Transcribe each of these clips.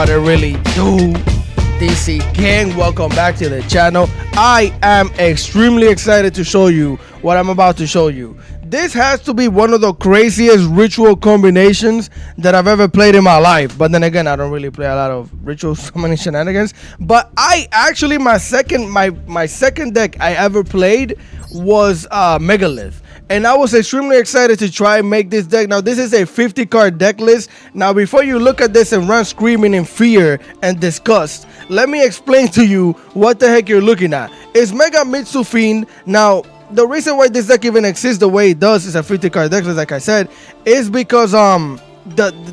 what it really do. DC Gang, welcome back to the channel. I am extremely excited to show you what I'm about to show you. This has to be one of the craziest ritual combinations that I've ever played in my life. But then again, I don't really play a lot of ritual summoning shenanigans. But I actually, my second deck I ever played was Megalith. And I was extremely excited to try and make this deck. Now, this is a 50 card deck list. Now, before you look at this and run screaming in fear and disgust, let me explain to you what the heck you're looking at. It's Mega Mitsu Fiend. Now, the reason why this deck even exists the way it does, is a 50 card deck list, like I said, is because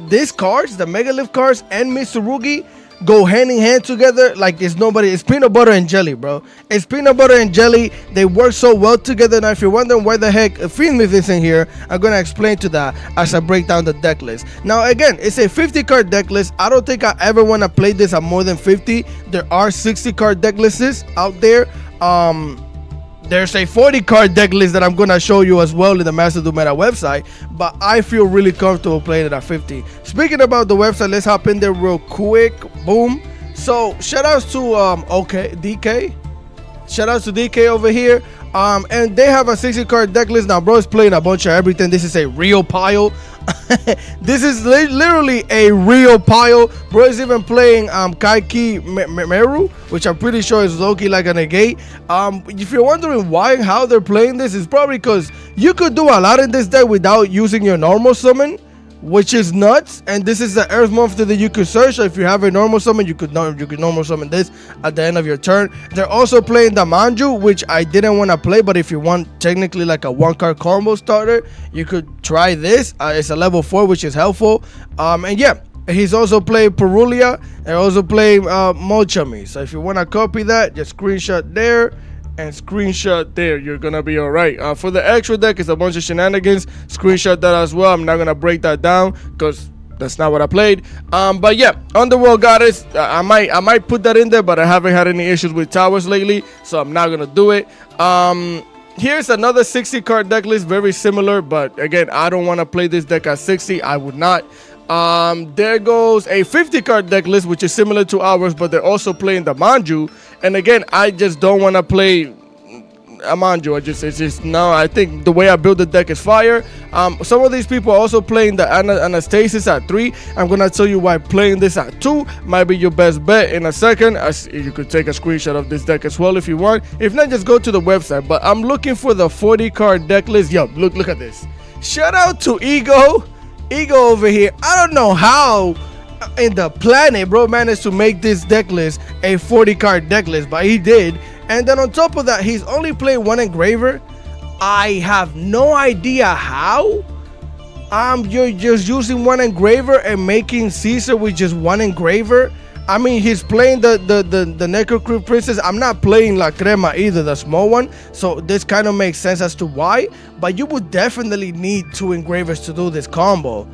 these cards, the Megalith cards and Mitsurugi, go hand in hand together like it's nobody. It's peanut butter and jelly, bro. It's peanut butter and jelly. They work so well together. Now, if you're wondering why the heck Fiend Myth is in here, I'm gonna explain to that as I break down the deck list. Now, again, it's a 50 card deck list. I don't think I ever want to play this at more than 50. There are 60 card deck lists out there. There's a 40 card deck list that I'm gonna show you as well in the Master Duel Meta website, but I feel really comfortable playing it at 50. Speaking about the website, let's hop in there real quick. Boom. So shout outs to DK. Shout outs to DK over here. And they have a 60 card deck list. Now, bro is playing a bunch of everything. This is a real pile. This is literally a real pile. Bro is even playing Kaiki Meru, which I'm pretty sure is low-key like a negate. If you're wondering how they're playing this, it's probably because you could do a lot in this deck without using your normal summon, which is nuts. And this is the Earth Monster that you could search. So if you have a normal summon, you could normal summon this at the end of your turn. They're also playing the Manju, which I didn't want to play, but if you want technically like a 1-card combo starter, you could try this. It's a level 4, which is helpful. And yeah, he's also playing Perulia and also playing Mochami. So if you want to copy that, just screenshot there and screenshot there. You're gonna be all right. For the extra deck, it's a bunch of shenanigans. Screenshot that as well. I'm not gonna break that down because that's not what I played. But yeah, Underworld Goddess, I might put that in there, but I haven't had any issues with towers lately, so I'm not gonna do it. Here's another 60 card deck list, very similar, but again, I don't want to play this deck at 60. I would not. There goes a 50 card deck list, which is similar to ours, but they're also playing the Manju. And again, I just don't want to play a Manju. It's just no. I think the way I build the deck is fire. Some of these people are also playing the Anastasis at 3. I'm gonna tell you why playing this at 2 might be your best bet in a second. You could take a screenshot of this deck as well if you want. If not, just go to the website. But I'm looking for the 40 card deck list. Yo, look at this. Shout out to Ego over here. I don't know how in the planet bro managed to make this deck list a 40 card deck list, but he did. And then on top of that, he's only played 1 engraver. I have no idea how. You're just using 1 engraver and making Caesar with just 1 engraver. I mean, he's playing the Necrocrypt Princess. I'm not playing La Crema either, the small one. So this kind of makes sense as to why. But you would definitely need 2 engravers to do this combo.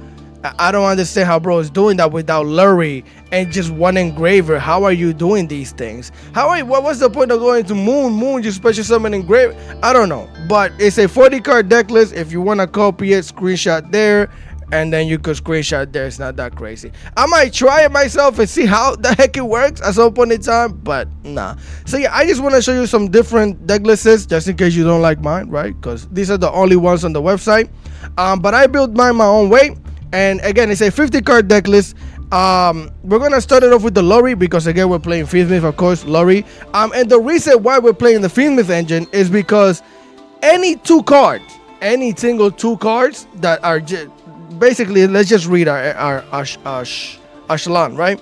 I don't understand how bro is doing that without Lurie and just 1 engraver. How are you doing these things? What's the point of going to Moon, just special summon engrave? I don't know. But it's a 40 card deck list. If you want to copy it, screenshot there. And then you could screenshot there. It's not that crazy. I might try it myself and see how the heck it works at some point in time, but nah. So yeah, I just want to show you some different deck lists just in case you don't like mine, right? Because these are the only ones on the website. But I built mine my own way. And again, it's a 50 card deck list. We're gonna start it off with the Lurie because again we're playing Fiend Myth, of course, Lurie. And the reason why we're playing the Fiend Myth engine is because any single 2 cards that are basically, let's just read our echelon, right?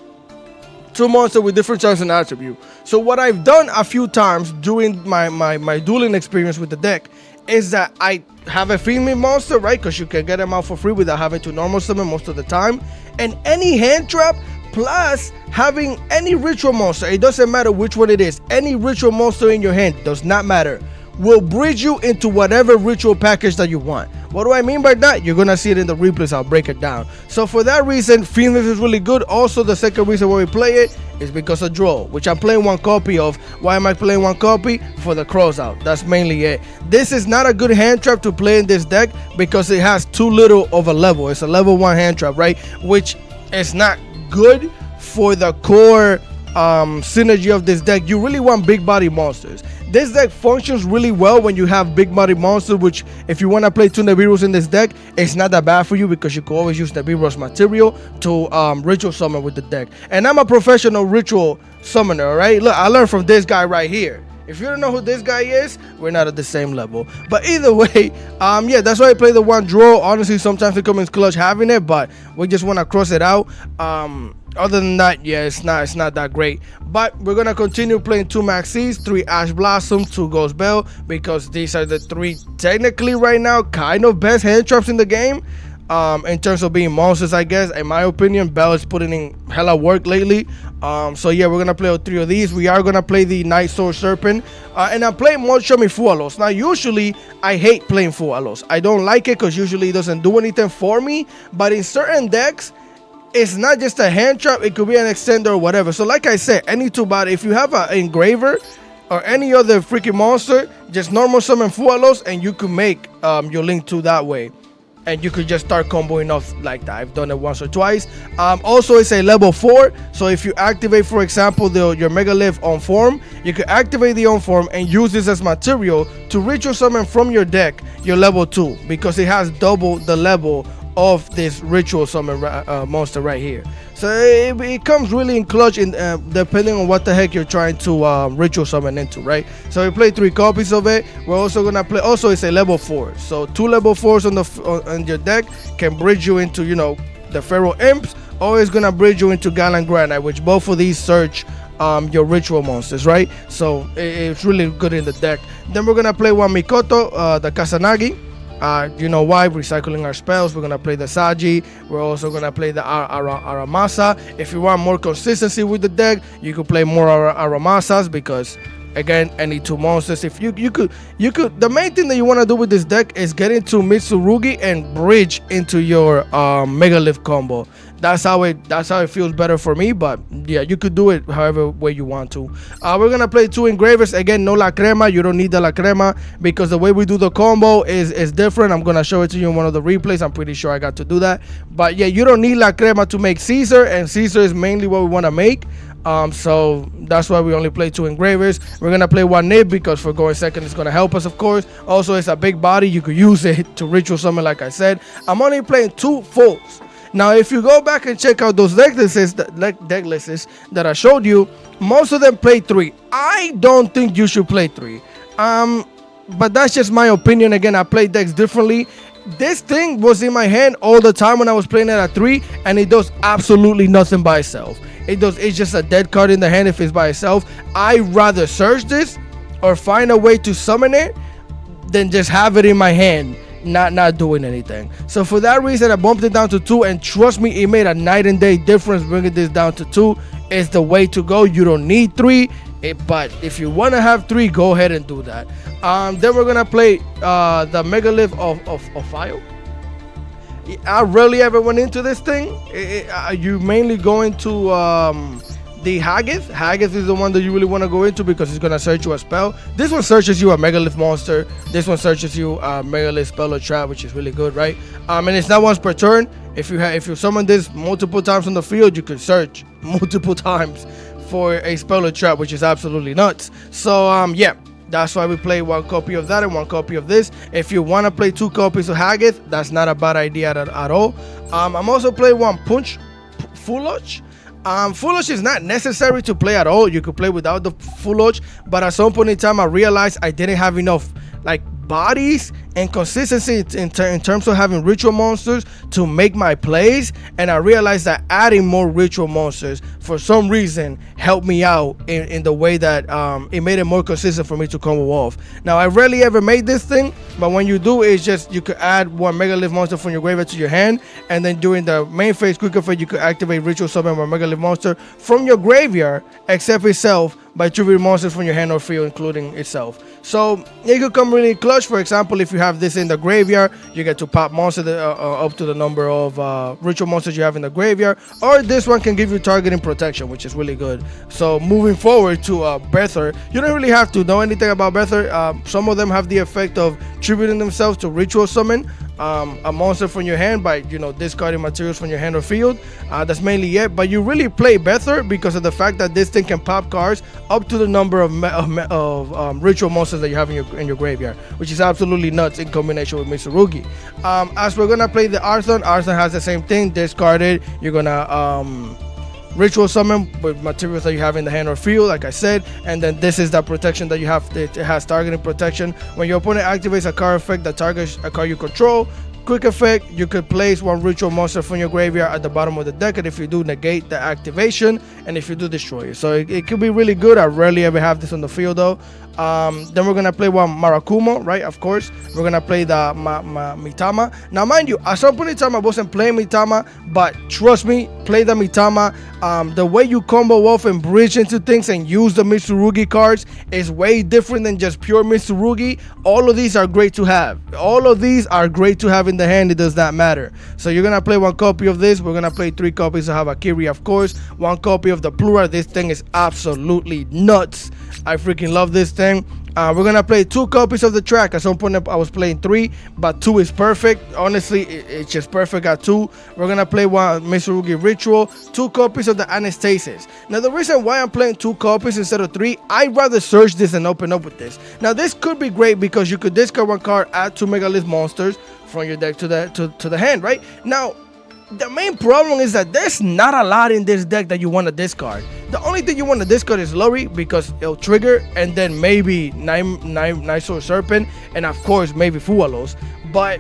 2 monsters with different types and attribute. So what I've done a few times during my dueling experience with the deck is that I have a Fiend Myth monster, right? Because you can get them out for free without having to normal summon most of the time. And any hand trap plus having any ritual monster, it doesn't matter which one it is, any ritual monster in your hand, does not matter, will bridge you into whatever ritual package that you want. What do I mean by that? You're gonna see it in the replays. I'll break it down. So for that reason, Fiend Myth is really good. Also, the second reason why we play it is because of Duel, which I'm playing 1 copy of. Why am I playing 1 copy? For the cross out. That's mainly it. This is not a good hand trap to play in this deck because it has too little of a level. It's a level 1 hand trap, right? Which is not good for the core synergy of this deck, you really want big body monsters. This deck functions really well when you have big body monsters, which if you want to play two Nibiru's in this deck, it's not that bad for you because you can always use Nibiru's material to ritual summon with the deck. And I'm a professional ritual summoner, alright? Look, I learned from this guy right here. If you don't know who this guy is, we're not at the same level. But either way, yeah, that's why I play the one draw. Honestly, sometimes it comes in clutch having it, but we just want to cross it out. Other than that, yeah, it's not that great. But we're gonna continue playing 2 Maxis, 3 Ash Blossom, 2 Ghost Bell, because these are the 3 technically right now kind of best hand traps in the game. In terms of being monsters, I guess. In my opinion, Bell is putting in hella work lately. So yeah, we're gonna play all 3 of these. We are gonna play the Night Sword Serpent, and I'm playing Mochomi Fualos. Now, usually I hate playing Fualos. I don't like it because usually it doesn't do anything for me. But in certain decks, it's not just a hand trap, it could be an extender or whatever. So like I said, any 2 body, if you have an engraver or any other freaking monster, just normal summon Fualos and you could make your Link 2 that way. And you could just start comboing off like that. I've done it once or twice. Also, it's a level 4. So if you activate, for example, your Megalith on form, you can activate the on form and use this as material to ritual summon from your deck your level 2. Because it has double the level of this ritual summon monster right here. So it comes really in clutch in depending on what the heck you're trying to ritual summon into, right? So we play 3 copies of it. We're also gonna play, also it's a level 4, so 2 level 4s on your deck can bridge you into, you know, the Pharaoh Imps, or it's gonna bridge you into Gallant Granite, which both of these search your ritual monsters, right? So it's really good in the deck. Then we're gonna play 1 Mikoto, the Kusanagi. You know why? Recycling our spells. We're gonna play the Saji. We're also gonna play the Aramasa. If you want more consistency with the deck, you could play more Aramasas because, again, any 2 monsters. If you could, the main thing that you want to do with this deck is get into Mitsurugi and bridge into your Megalith combo. That's how it feels better for me. But yeah, you could do it however way you want to. We're gonna play 2 engravers. Again, no La Crema. You don't need the La Crema because the way we do the combo is different. I'm gonna show it to you in one of the replays. I'm pretty sure I got to do that. But yeah, you don't need La Crema to make Caesar, and Caesar is mainly what we want to make. So that's why we only play 2 engravers. We're gonna play 1 nib because for going second it's gonna help us, of course. Also, it's a big body. You could use it to ritual summon, like I said. I'm only playing 2 fulls. Now, if you go back and check out those deck lists that I showed you, most of them play 3. I don't think you should play 3. But that's just my opinion. Again, I play decks differently. This thing was in my hand all the time when I was playing it at 3, and it does absolutely nothing by itself. It's just a dead card in the hand if it's by itself. I'd rather search this or find a way to summon it than just have it in my hand not doing anything. So for that reason, I bumped it down to 2, and trust me, it made a night and day difference. Bringing this down to 2 is the way to go. You don't need 3, but if you want to have 3, go ahead and do that. Then we're gonna play the Megalith of Fire. I rarely ever went into this thing. You mainly go into the Haggith. Haggith is the one that you really want to go into because it's gonna search you a spell. This one searches you a Megalith monster. This one searches you a Megalith spell or trap, which is really good, right? And it's not once per turn. If you summon this multiple times on the field, you could search multiple times for a spell or trap, which is absolutely nuts. So yeah, that's why we play 1 copy of that and 1 copy of this. If you want to play 2 copies of Haggith, that's not a bad idea at all. I'm also playing 1 Fuloch. Foolish is not necessary to play at all. You could play without the Foolish, but at some point in time I realized I didn't have enough like bodies and consistency in terms of having ritual monsters to make my plays, and I realized that adding more ritual monsters for some reason helped me out in the way that it made it more consistent for me to combo off. Now, I rarely ever made this thing, but when you do, it's just you could add 1 Megalith monster from your graveyard to your hand, and then during the main phase quick effect you could activate ritual summon 1 Megalith monster from your graveyard except itself by triggering monsters from your hand or field, including itself. So it could come really clutch. For example, if you have this in the graveyard, you get to pop monster up to the number of ritual monsters you have in the graveyard. Or this one can give you targeting protection, which is really good. So moving forward to Bether, you don't really have to know anything about Bether. Some of them have the effect of tributing themselves to ritual summon a monster from your hand by discarding materials from your hand or field. That's mainly it. But you really play Bether because of the fact that this thing can pop cards up to the number of ritual monsters that you have in your graveyard, which is absolutely nuts in combination with Mitsurugi. As we're gonna play the Arthur has the same thing. Discard it. You're gonna ritual summon with materials that you have in the hand or field, like I said, and then this is the protection that you have. It has targeting protection. When your opponent activates a card effect that targets a card you control, quick effect, you could place one ritual monster from your graveyard at the bottom of the deck, and if you do, negate the activation, and if you do, destroy it. So it could be really good. I rarely ever have this on the field though. Then we're gonna play one Marakumo, right? Of course, we're gonna play the Mitama. Now, mind you, at some point in time, I wasn't playing Mitama, but trust me, play the Mitama. The way you combo off and bridge into things and use the Mitsurugi cards is way different than just pure Mitsurugi. All of these are great to have. All of these are great to have in the hand. It does not matter. So you're gonna play one copy of this. We're gonna play 3 copies of Habakiri, of course. 1 copy of the Plura. This thing is absolutely nuts. I freaking love this thing. We're gonna play 2 copies of the track. At some point I was playing 3, but 2 is perfect. Honestly, it's just perfect at 2. We're gonna play one Mitsurugi Ritual, 2 copies of the Anastasis. Now the reason why I'm playing 2 copies instead of 3, I'd rather search this and open up with this. Now this could be great because you could discard 1 card, add 2 Megalith monsters from your deck to the hand, right? Now the main problem is that there's not a lot in this deck that you want to discard. The only thing you want to discard is Lori because it'll trigger, and then maybe Nice Serpent, and of course maybe Fualos. But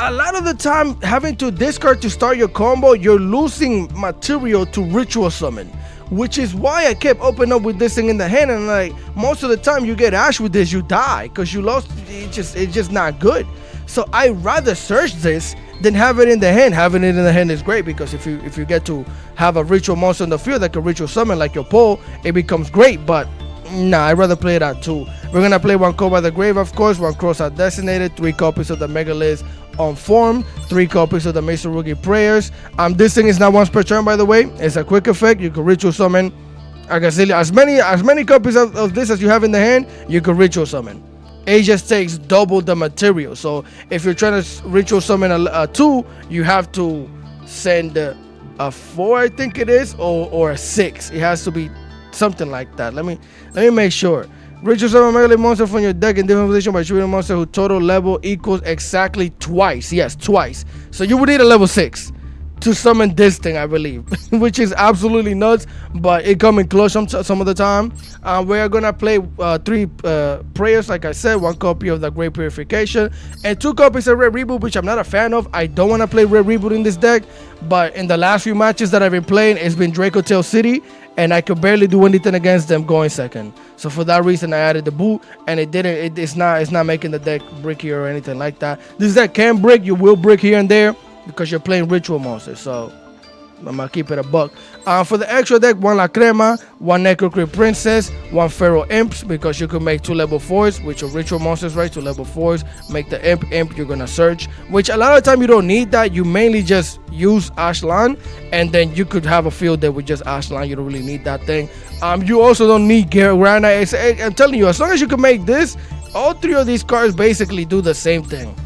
a lot of the time, having to discard to start your combo, you're losing material to ritual summon, which is why I kept opening up with this thing in the hand, and like most of the time you get Ash with this, you die because you lost. It's just not good. So I rather search this than have it in the hand. Having it in the hand is great because if you get to have a ritual monster in the field like a ritual summon like your Pole, it becomes great. But nah, I'd rather play it at 2. We're gonna play 1 Code by the Grave, of course, 1 Cross Out Designated, 3 copies of the Megalith on form, 3 copies of the Mitsurugi Prayers. This thing is not once per turn, by the way. It's a quick effect. You can ritual summon as many copies of this as you have in the hand. You can ritual summon. It just takes double the material. So if you're trying to ritual summon a 2, you have to send a 4, I think it is, or a 6. It has to be something like that. Let me make sure. Ritual summon Megalith monster from your deck in different position by shooting a monster whose total level equals exactly twice. Yes, twice. So you would need a level 6 to summon this thing, I believe, which is absolutely nuts, but it comes in close some of the time. We are gonna play 3 prayers, like I said, 1 copy of the Great Purification, and 2 copies of Red Reboot, which I'm not a fan of. I don't want to play Red Reboot in this deck, but in the last few matches that I've been playing, it's been Draco Tail City, and I could barely do anything against them going second. So for that reason, I added the boot, and it's not making the deck bricky or anything like that. This deck can brick. You will brick here and there, because you're playing ritual monsters, so I'm gonna keep it a buck. For the extra deck, 1 La Crema, 1 Necrocrit Princess, 1 Feral Imps, because you can make 2 level 4s, which are ritual monsters, right? 2 level 4s, make the imp you're gonna search, which a lot of time you don't need that. You mainly just use Ashlan, and then you could have a field there with just Ashlan. You don't really need that thing. You also don't need Granite. I'm telling you, as long as you can make this, all 3 of these cards basically do the same thing.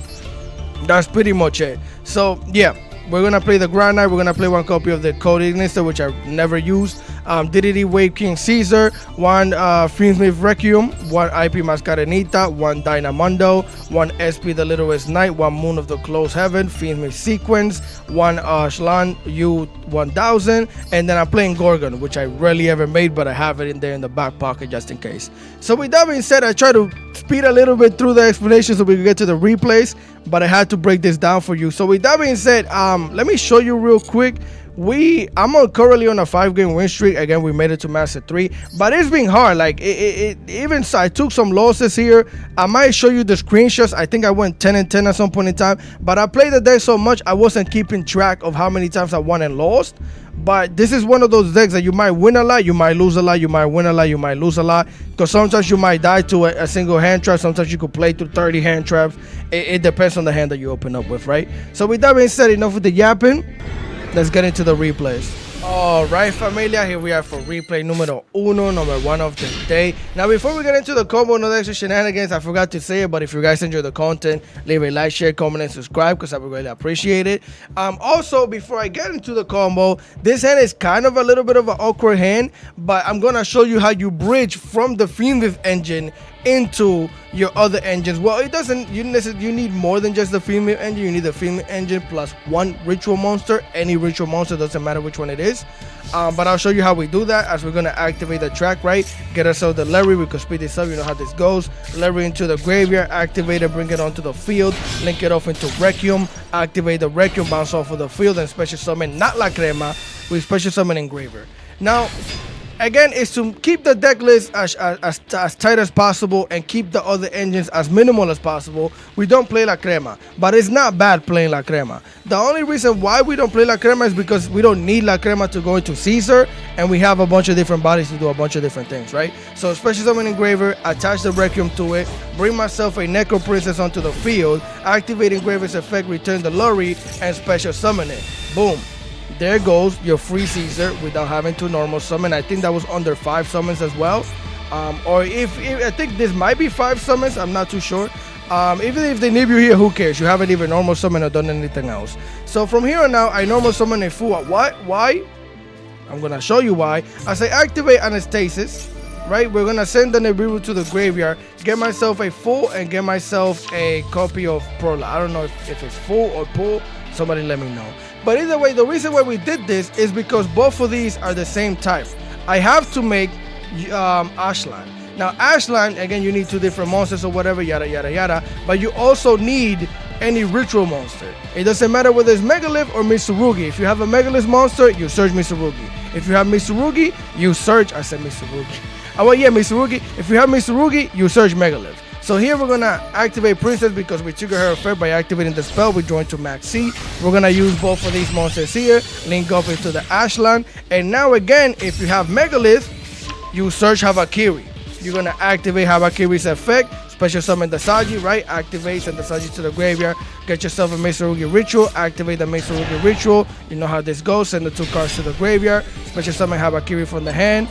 That's pretty much it. So yeah, we're gonna play the Grand Knight. We're gonna play 1 copy of the Code Ignister, which I've never used. DDD Wave King Caesar, 1 Fiendsmith Requiem, 1 IP Mascarenita, 1 Dynamundo, 1 SP the Littlest Knight, 1 Moon of the Closed Heaven, Fiendsmith Sequence, 1 Shlan U1000, and then I'm playing Gorgon, which I rarely ever made, but I have it in there in the back pocket just in case. So with that being said, I try to speed a little bit through the explanation so we can get to the replays, but I had to break this down for you. So with that being said, let me show you real quick. I'm currently on a 5-game win streak. Again, we made it to Master 3, but it's been hard. Like even so, I took some losses here. I might show you the screenshots. I think I went 10-10 at some point in time, but I played the deck so much I wasn't keeping track of how many times I won and lost. But this is one of those decks that you might win a lot, you might lose a lot, you might win a lot, you might lose a lot. Because sometimes you might die to a single hand trap. Sometimes you could play through 30 hand traps. It depends on the hand that you open up with, right? So with that being said, enough with the yapping. Let's get into the replays. Alright, familia, here we are for replay numero uno, number 1 of the day. Now, before we get into the combo, no extra shenanigans, I forgot to say it, but if you guys enjoy the content, leave a like, share, comment, and subscribe, because I would really appreciate it. Also, before I get into the combo, this hand is kind of a little bit of an awkward hand, but I'm going to show you how you bridge from the Fiendwave engine into your other engines. Well, it doesn't, you need more than just the Fiendwave engine. You need the Fiendwave engine plus 1 ritual monster. Any ritual monster, doesn't matter which one it is. But I'll show you how we do that as we're going to activate the track, right? Get ourselves the Larry. We can speed this up. You know how this goes. Larry into the graveyard, activate it, bring it onto the field, link it off into Requiem, activate the Requiem, bounce off of the field, and special summon not La Crema with special summon Engraver. Now, again, is to keep the deck list as tight as possible and keep the other engines as minimal as possible. We don't play La Crema, but it's not bad playing La Crema. The only reason why we don't play La Crema is because we don't need La Crema to go into Caesar, and we have a bunch of different bodies to do a bunch of different things, right? So special summon Engraver, attach the Requiem to it, bring myself a Necro Princess onto the field, activate Engraver's effect, return the Lurry, and special summon it. Boom. There goes your free Caesar without having to normal summon. I think that was under 5 summons as well. Or if I think this might be 5 summons, I'm not too sure. Even if they nib you here, who cares? You haven't even normal summoned or done anything else. So from here on out, I normal summon a fool. What? Why? I'm gonna show you why. As I activate Anastasis, right? We're gonna send the Nibiru to the graveyard, get myself a full, and get myself a copy of Prola. I don't know if it's full or pull. Somebody let me know. But either way, the reason why we did this is because both of these are the same type. I have to make Ashland. Now, Ashland, again, you need 2 different monsters or whatever, yada, yada, yada. But you also need any ritual monster. It doesn't matter whether it's Megalith or Mitsurugi. If you have a Megalith monster, you search Mitsurugi. If you have Mitsurugi, you search... I said Mitsurugi. Oh, well, yeah, Mitsurugi. If you have Mitsurugi, you search Megalith. So here we're going to activate Princess because we trigger her effect by activating the spell. We join to Max C. We're going to use both of these monsters here, link up into the Ashland. And now again, if you have Megalith, you search Habakiri. You're going to activate Habakiri's effect, special summon the Saji, right? Activate, send the Saji to the graveyard. Get yourself a Mitsurugi Ritual. Activate the Mitsurugi Ritual. You know how this goes. Send the 2 cards to the graveyard. Special summon Habakiri from the hand.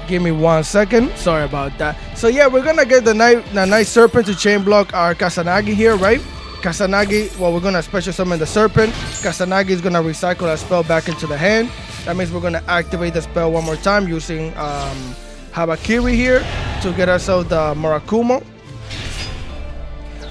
Give me 1 second. Sorry about that. So yeah, we're gonna get the nice serpent to chain block our Kasanagi here, right? Kasanagi, well, we're gonna special summon the serpent. Kasanagi is gonna recycle that spell back into the hand. That means we're gonna activate the spell 1 more time using Habakiri here to get ourselves the Murakumo.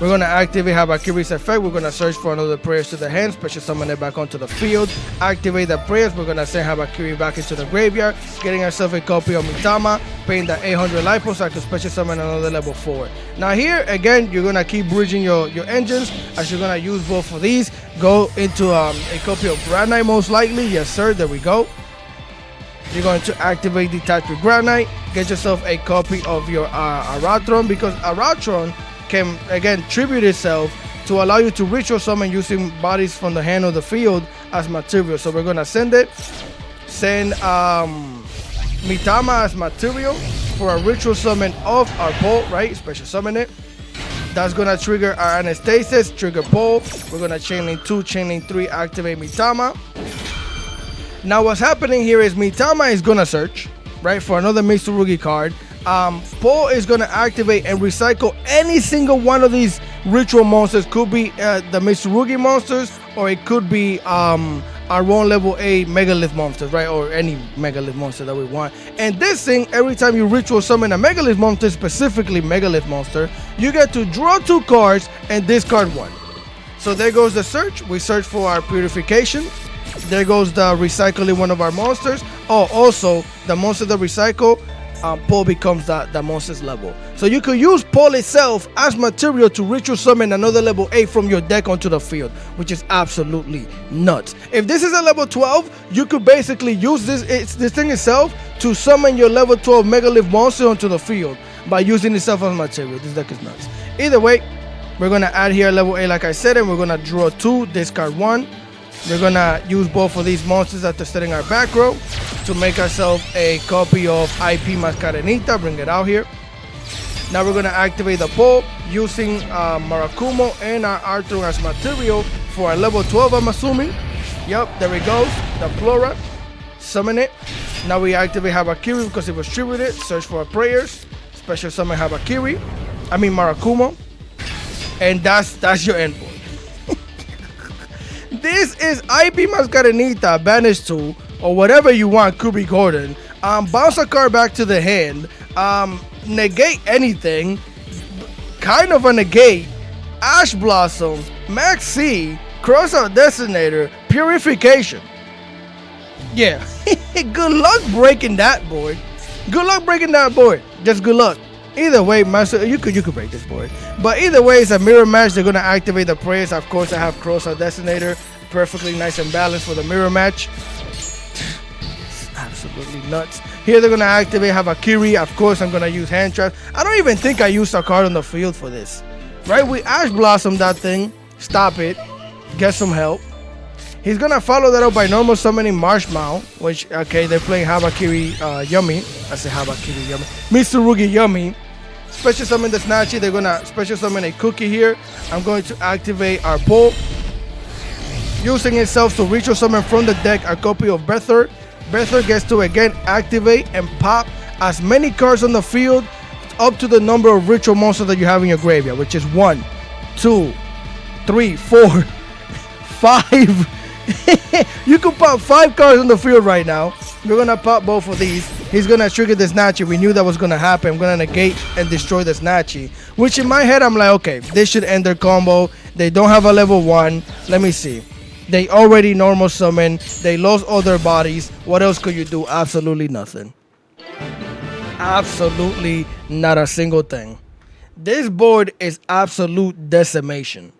We're going to activate Habakiri's effect. We're going to search for another prayers to the hand, special summon it back onto the field. Activate the prayers. We're going to send Habakiri back into the graveyard, getting ourselves a copy of Mitama, paying the 800 lipo so I can special summon another level 4. Now here, again, you're going to keep bridging your engines as you're going to use both of these. Go into a copy of Granite most likely. Yes, sir. There we go. You're going to activate Detach with Granite. Get yourself a copy of your Aratron because Aratron can again tribute itself to allow you to ritual summon using bodies from the hand or the field as material. So we're gonna send Mitama as material for a ritual summon of our pole, right? Special summon it. That's gonna trigger our Anastasis, trigger pole. We're gonna chain link 2, chain link 3, activate Mitama. Now what's happening here is Mitama is gonna search, right, for another Mitsurugi card. Paul is going to activate and recycle any single one of these ritual monsters. Could be the Mitsurugi monsters, or it could be our own level 8 Megalith monsters, right? Or any Megalith monster that we want. And this thing, every time you ritual summon a Megalith monster, specifically Megalith monster, you get to draw 2 cards and discard 1. So there goes the search. We search for our purification. There goes the recycling one of our monsters. Oh, also the monster that recycle, Paul becomes the monster's level. So you could use Paul itself as material to ritual summon another level 8 from your deck onto the field, which is absolutely nuts. If this is a level 12, you could basically use this thing itself to summon your level 12 Megalith monster onto the field by using itself as material. This deck is nuts. Either way, we're going to add here level 8 like I said, and we're going to draw 2, discard 1. We're gonna use both of these monsters after setting our back row to make ourselves a copy of IP Mascarenita. Bring it out here. Now we're gonna activate the pole using Marakumo and our Arthur as material for our level 12, I'm assuming. Yep, there it goes. The Plura. Summon it. Now we activate Habakiri because it was tributed. Search for our prayers. Special summon Habakiri. I mean Marakumo. And that's your endboard. This is IP Mascarenita, Banish 2, or whatever you want, Kubi Gordon. Bounce a card back to the hand. Negate anything. Kind of a negate. Ash Blossom. Max C. Crossout Detonator. Purification. Yeah. Good luck breaking that board. Good luck breaking that board. Just good luck. Either way, Master, you could break this board. But either way, it's a mirror match. They're gonna activate the prayers. Of course, I have Crossout Detonator. Perfectly nice and balanced for the mirror match. Absolutely nuts. Here they're gonna activate Habakiri. Of course, I'm gonna use hand trap. I don't even think I used a card on the field for this. Right? We Ash Blossom that thing. Stop it. Get some help. He's gonna follow that up by normal summoning Marshmallow, which, okay, they're playing Habakiri Yummy. I say Habakiri Yummy. Mitsurugi Yummy. Special summon the Snatchy. They're gonna special summon a Cookie here. I'm going to activate our Pole. Using itself to ritual summon from the deck a copy of Breather. Breather gets to again activate and pop as many cards on the field up to the number of ritual monsters that you have in your graveyard, which is 1, 2, 3, 4, 5. You can pop 5 cards on the field right now. We're gonna pop both of these. He's gonna trigger the Snatchy. We knew that was gonna happen. I'm gonna negate and destroy the Snatchy. Which in my head, I'm like, okay, this should end their combo. They don't have a level 1. Let me see. They already normal summon. They lost all their bodies. What else could you do? Absolutely nothing. Absolutely not a single thing. This board is absolute decimation.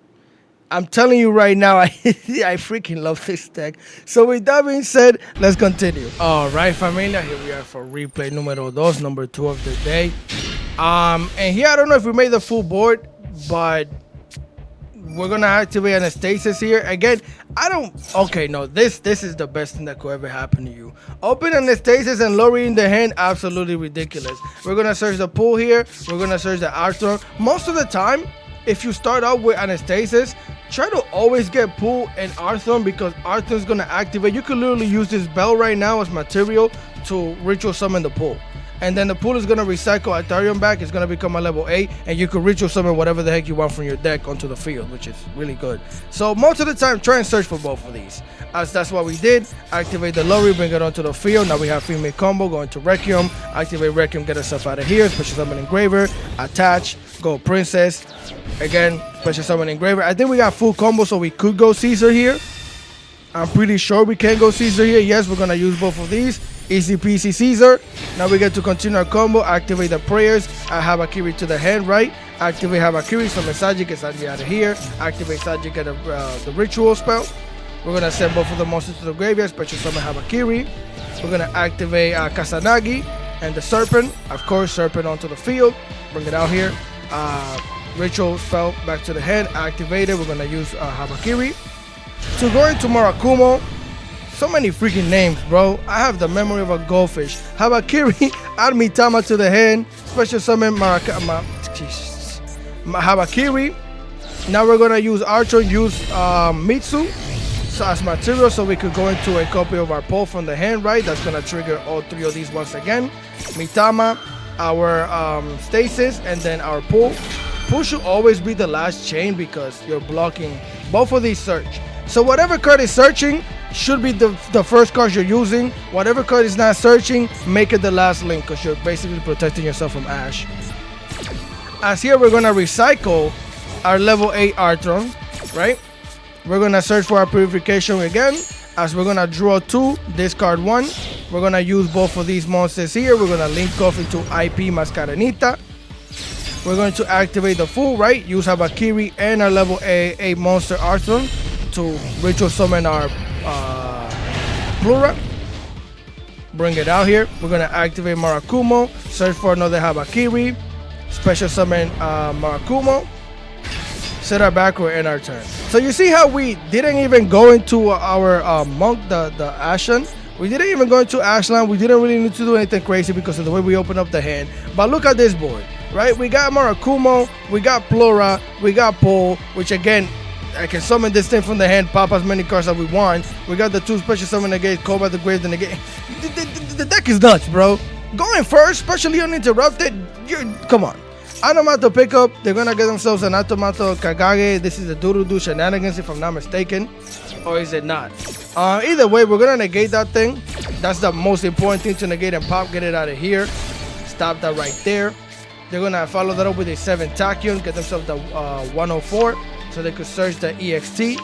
I'm telling you right now, I freaking love this deck. So with that being said, let's continue. All right, familia, here we are for replay numero 2, number 2 of the day. And here, I don't know if we made the full board, but we're gonna activate Anastasis here. Again, okay, no, this is the best thing that could ever happen to you. Open Anastasis and lower in the hand, absolutely ridiculous. We're gonna search the pool here. We're gonna search the Arthur. Most of the time, if you start out with Anastasis, try to always get Pool and Arthur because Arthur's gonna activate. You could literally use this bell right now as material to ritual summon the Pool. And then the Pool is gonna recycle Arthurian back. It's gonna become a level 8, and you can ritual summon whatever the heck you want from your deck onto the field, which is really good. So most of the time, try and search for both of these. As that's what we did. Activate the Lorry, bring it onto the field. Now we have female combo, going to Requiem. Activate Requiem, get herself out of here. Special summon Engraver, attach, go Princess. Again, special summon Engraver. I think we got full combo, so we could go Caesar here. I'm pretty sure we can go Caesar here. Yes, we're gonna use both of these. Easy peasy Caesar. Now we get to continue our combo. Activate the prayers. I have Habakiri to the hand, right? Activate Habakiri. Summon Saji, get Saji out of here. Activate Saji, get the ritual spell. We're gonna send both of the monsters to the graveyard. Special summon Habakiri. We're gonna activate Kasanagi and the Serpent. Of course, Serpent onto the field. Bring it out here. Ritual spell back to the hand. Activated. We're gonna use Habakiri. To go into Marakumo. So many freaking names, bro. I have the memory of a goldfish. Habakiri, add Mitama to the hand. Special summon Habakiri. Now we're gonna use Archer, use Mitsu as material so we could go into a copy of our Pole from the hand, right? That's gonna trigger all 3 of these once again. Mitama, our Stasis, and then our Pole. Pole should always be the last chain because you're blocking both of these search. So whatever card is searching should be the first card you're using. Whatever card is not searching, make it the last link because you're basically protecting yourself from Ash. As here, we're going to recycle our level 8 Artron, right? We're going to search for our purification again. As we're going to draw 2, discard 1. We're going to use both of these monsters here. We're going to link off into IP Mascarenita. We're going to activate the Fool, right? Use Habakiri and our level 8 monster Artron to ritual summon our Plura. Bring it out here. We're gonna activate Marakumo. Search for another Habakiri. Special summon Marakumo. set our back row in our turn. So you see how we didn't even go into our monk, the Ashen. We didn't even go into Ashland. We didn't really need to do anything crazy because of the way we open up the hand. But look at this board, right? We got Marakumo, we got Plura, we got Pole, which again, I can summon this thing from the hand, pop as many cards as we want. We got the 2 special summon negate, Call by the Grave, the negate. The deck is nuts, bro. Going first, especially uninterrupted, come on. Automato pickup, they're gonna get themselves an Automato Kagage. This is the Doodle-Doo shenanigans, if I'm not mistaken. Or is it not? Either way, we're gonna negate that thing. That's the most important thing to negate and pop. Get it out of here. Stop that right there. They're gonna follow that up with a 7 Tachyon, get themselves the 104, so they could search the EXT.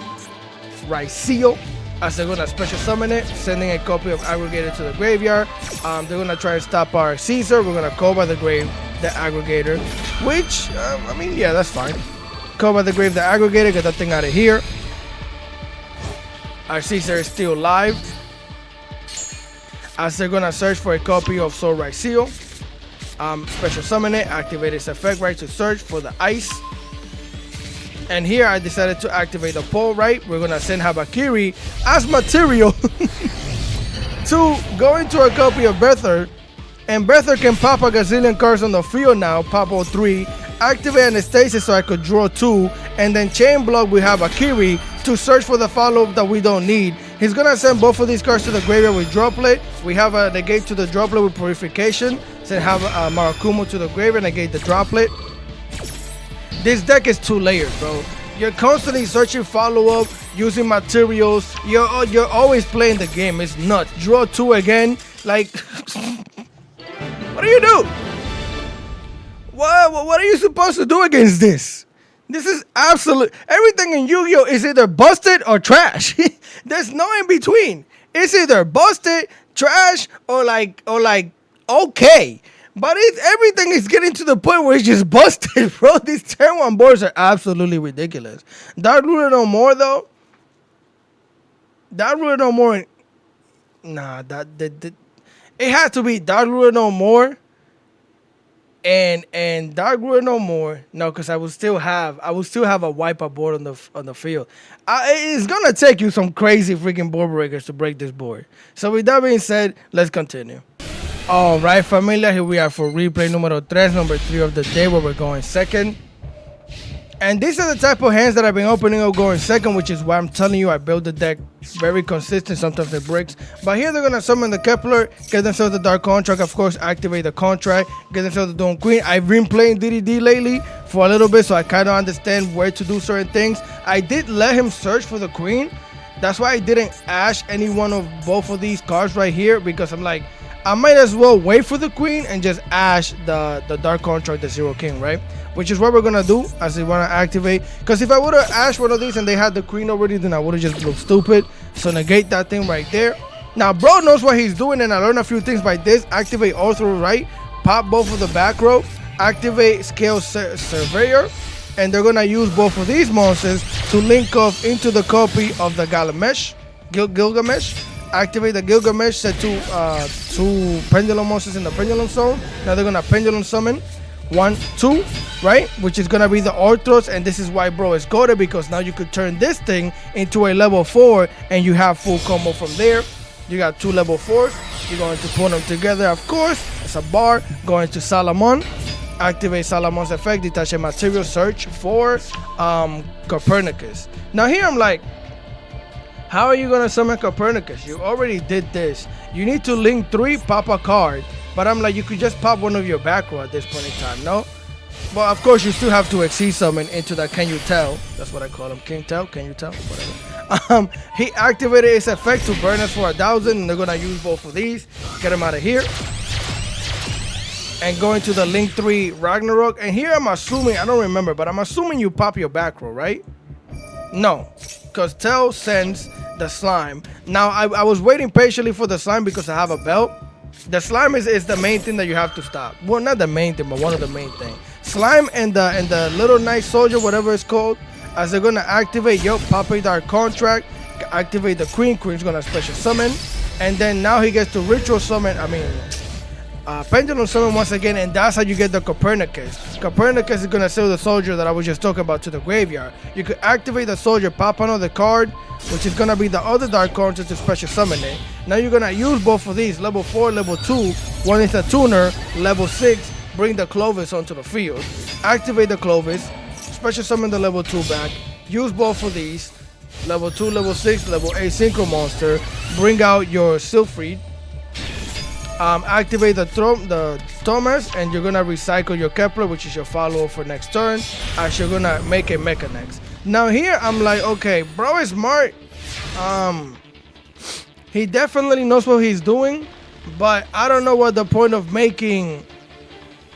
Raicio, as they're gonna special summon it, sending a copy of Aggregator to the graveyard. They're gonna try and stop our Caesar. We're gonna call by the grave the Aggregator, which I mean, yeah, that's fine. Call by the grave the Aggregator, get that thing out of here. Our Caesar is still live, as they're gonna search for a copy of Soul Raicio. Special summon it, activate its effect right to search for the ice. And here I decided to activate the pole right. We're gonna send Habakiri as material to go into a copy of Berther. And Berther can pop a gazillion cards on the field now, pop all 3, activate Anastasis so I could draw 2, and then chain block we have Akiri to search for the follow-up that we don't need. He's gonna send both of these cards to the graveyard with droplet. We have a negate to the droplet with purification. Then have Marakumo to the graveyard, negate the droplet. This deck is 2 layers, bro. You're constantly searching follow-up, using materials. You're always playing the game. It's nuts. Draw 2 again. Like, what do you do? What are you supposed to do against this? This is absolute. Everything in Yu-Gi-Oh is either busted or trash. There's no in between. It's either busted, trash, or like okay. But everything is getting to the point where it's just busted, bro. These turn 1 boards are absolutely ridiculous. Dark Ruler no more though. Dark Ruler no more. Nah, it had to be Dark Ruler no more. And Dark Ruler no more. No, because I will still have a wipeout board on the field. It's gonna take you some crazy freaking board breakers to break this board. So with that being said, let's continue. All right, familia, here we are for replay numero 3, number 3 of the day, where we're going second. And these are the type of hands that I've been opening up going second, which is why I'm telling you I build the deck very consistent. Sometimes it breaks. But here they're going to summon the Kepler, get themselves the Dark Contract, of course, activate the contract, get themselves the Dawn Queen. I've been playing DDD lately for a little bit, so I kind of understand where to do certain things. I did let him search for the Queen. That's why I didn't ash any one of both of these cards right here, because I'm like, I might as well wait for the Queen and just ash the Dark Contract, the Zero King, right? Which is what we're gonna do, as we wanna activate. Because if I would have ashed one of these and they had the Queen already, then I would have just looked stupid. So negate that thing right there. Now bro knows what he's doing, and I learned a few things by this. Activate all through right, pop both of the back row, activate Scale Surveyor, and they're gonna use both of these monsters to link up into the copy of the Gilgamesh. Activate the Gilgamesh, set two Pendulum monsters in the Pendulum Zone. Now they're gonna Pendulum Summon 1, 2, right? Which is gonna be the Orthros, and this is why, bro, it's goated, because now you could turn this thing into a level 4, and you have full combo from there. You got 2 level 4s. You're going to put them together, of course. It's a bar. Going to Salamon. Activate Salamon's effect. Detach a material. Search for Copernicus. Now here I'm like, how are you gonna summon Copernicus? You already did this. You need to link 3, pop a card. But I'm like, you could just pop one of your back row at this point in time, no? But of course, you still have to exceed summon into that Can You Tell? That's what I call him. Can you tell? Whatever. He activated his effect to burn us for 1,000, and they're gonna use both of these. Get him out of here. And go into the link 3 Ragnarok. And here I'm assuming, I don't remember, but I'm assuming you pop your back row, right? No, because Tell sends the slime. Now I was waiting patiently for the slime because I have a belt. The slime is the main thing that you have to stop. Well, not the main thing, but one of the main things. Slime and the little night soldier, whatever it's called, as they're gonna activate, pop a Dark Contract, activate the Queen. Queen's gonna special summon, and then now he gets to ritual summon. I mean, Pendulum Summon once again, and that's how you get the Copernicus. Copernicus is gonna sell the soldier that I was just talking about to the graveyard. You could activate the soldier, pop another card, which is gonna be the other dark card to special summon it. Now you're gonna use both of these, level 4, level 2. One is a tuner, level 6. Bring the Clovis onto the field. Activate the Clovis, special summon the level 2 back. Use both of these, level 2, level 6, level 8 Synchro Monster. Bring out your Silphrid. Activate the Thomas, and you're gonna recycle your Kepler, which is your follow for next turn, as you're gonna make a Mechanex. Now here I'm like, okay, bro is smart. He definitely knows what he's doing, but I don't know what the point of making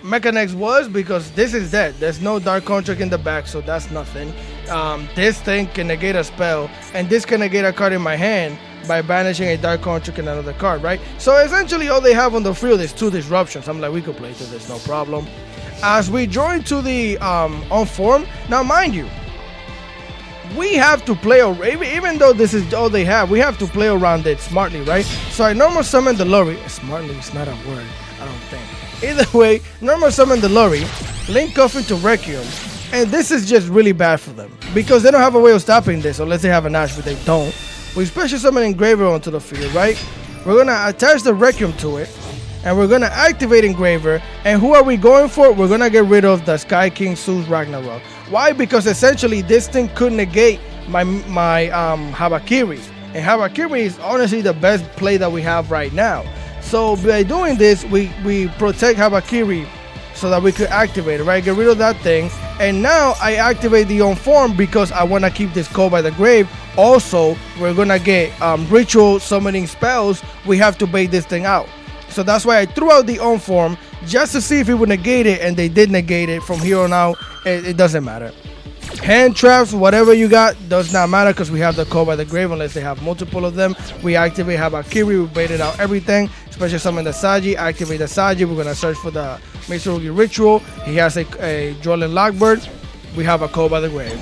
Mechanex was, because this is dead. There's no Dark Contract in the back, so that's nothing. This thing can negate a spell, and this can negate a card in my hand by banishing a Dark Contract and another card, right? So essentially all they have on the field is 2 disruptions. I'm like, we could play to this, no problem. As we join to the on form, now mind you, we have to play, even though this is all they have, we have to play around it smartly, right? So I normal summon the Lurry. Smartly is not a word, I don't think. Either way, normal summon the Lurry, link off into Requiem, and this is just really bad for them, because they don't have a way of stopping this, unless they have an Ash, but they don't. We special summon Engraver onto the field, right? We're gonna attach the Requiem to it, and we're gonna activate Engraver, and who are we going for? We're gonna get rid of the Sky King Zeus Ragnarok. Why? Because essentially this thing could negate my Habakiri, and Habakiri is honestly the best play that we have right now. So by doing this, we protect Habakiri so that we could activate it, right? Get rid of that thing. And now I activate the on form because I want to keep this Call by the Grave. Also, we're going to get ritual summoning spells. We have to bait this thing out. So that's why I threw out the on form just to see if it would negate it, and they did negate it. From here on out, it doesn't matter. Hand traps, whatever you got, does not matter because we have the Call by the Grave unless they have multiple of them. We activate Habakiri, we baited out everything. Special summon the Saji, activate the Saji. We're going to search for the Mitsurugi Ritual. He has a Jolin Lockbird. We have a Call by the Grave.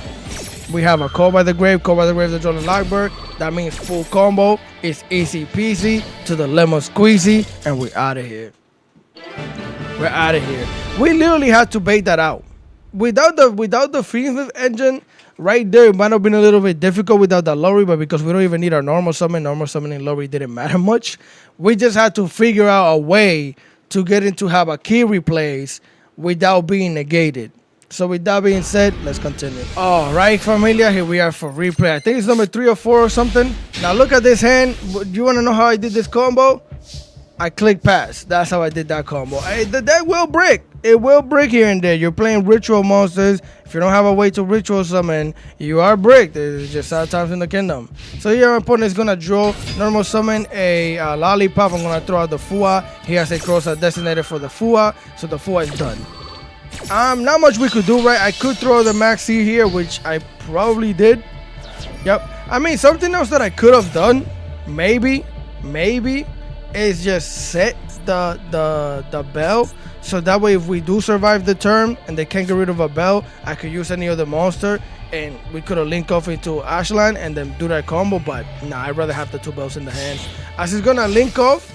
We have a Call by the Grave, the Jolin Lockbird. That means full combo. It's easy peasy to the lemon squeezy, and we're out of here. We're out of here. We literally had to bait that out. Without the Phoenix engine right there, it might have been a little bit difficult without the Lurry, but because we don't even need our normal summoning Lurry didn't matter much. We just had to figure out a way to get into Habakiri plays without being negated. So with that being said, let's continue. All right, familia, here we are for replay. I think it's number 3 or 4 or something. Now look at this hand. You want to know how I did this combo? I click pass. That's how I did that combo. The deck will break. It will break here and there. You're playing ritual monsters. If you don't have a way to ritual summon, you are bricked. It's just sad times in the kingdom. So here our opponent is going to draw, normal summon a Lollipop. I'm going to throw out the Fua. He has a cross designated for the Fua. So the Fua is done. Not much we could do, right? I could throw the Maxi here, which I probably did. Yep. I mean, something else that I could have done, maybe, is just set the bell, so that way if we do survive the turn and they can't get rid of a bell, I could use any other monster and we could have linked off into Ashland and then do that combo. But nah, I'd rather have the 2 bells in the hand, as it's gonna link off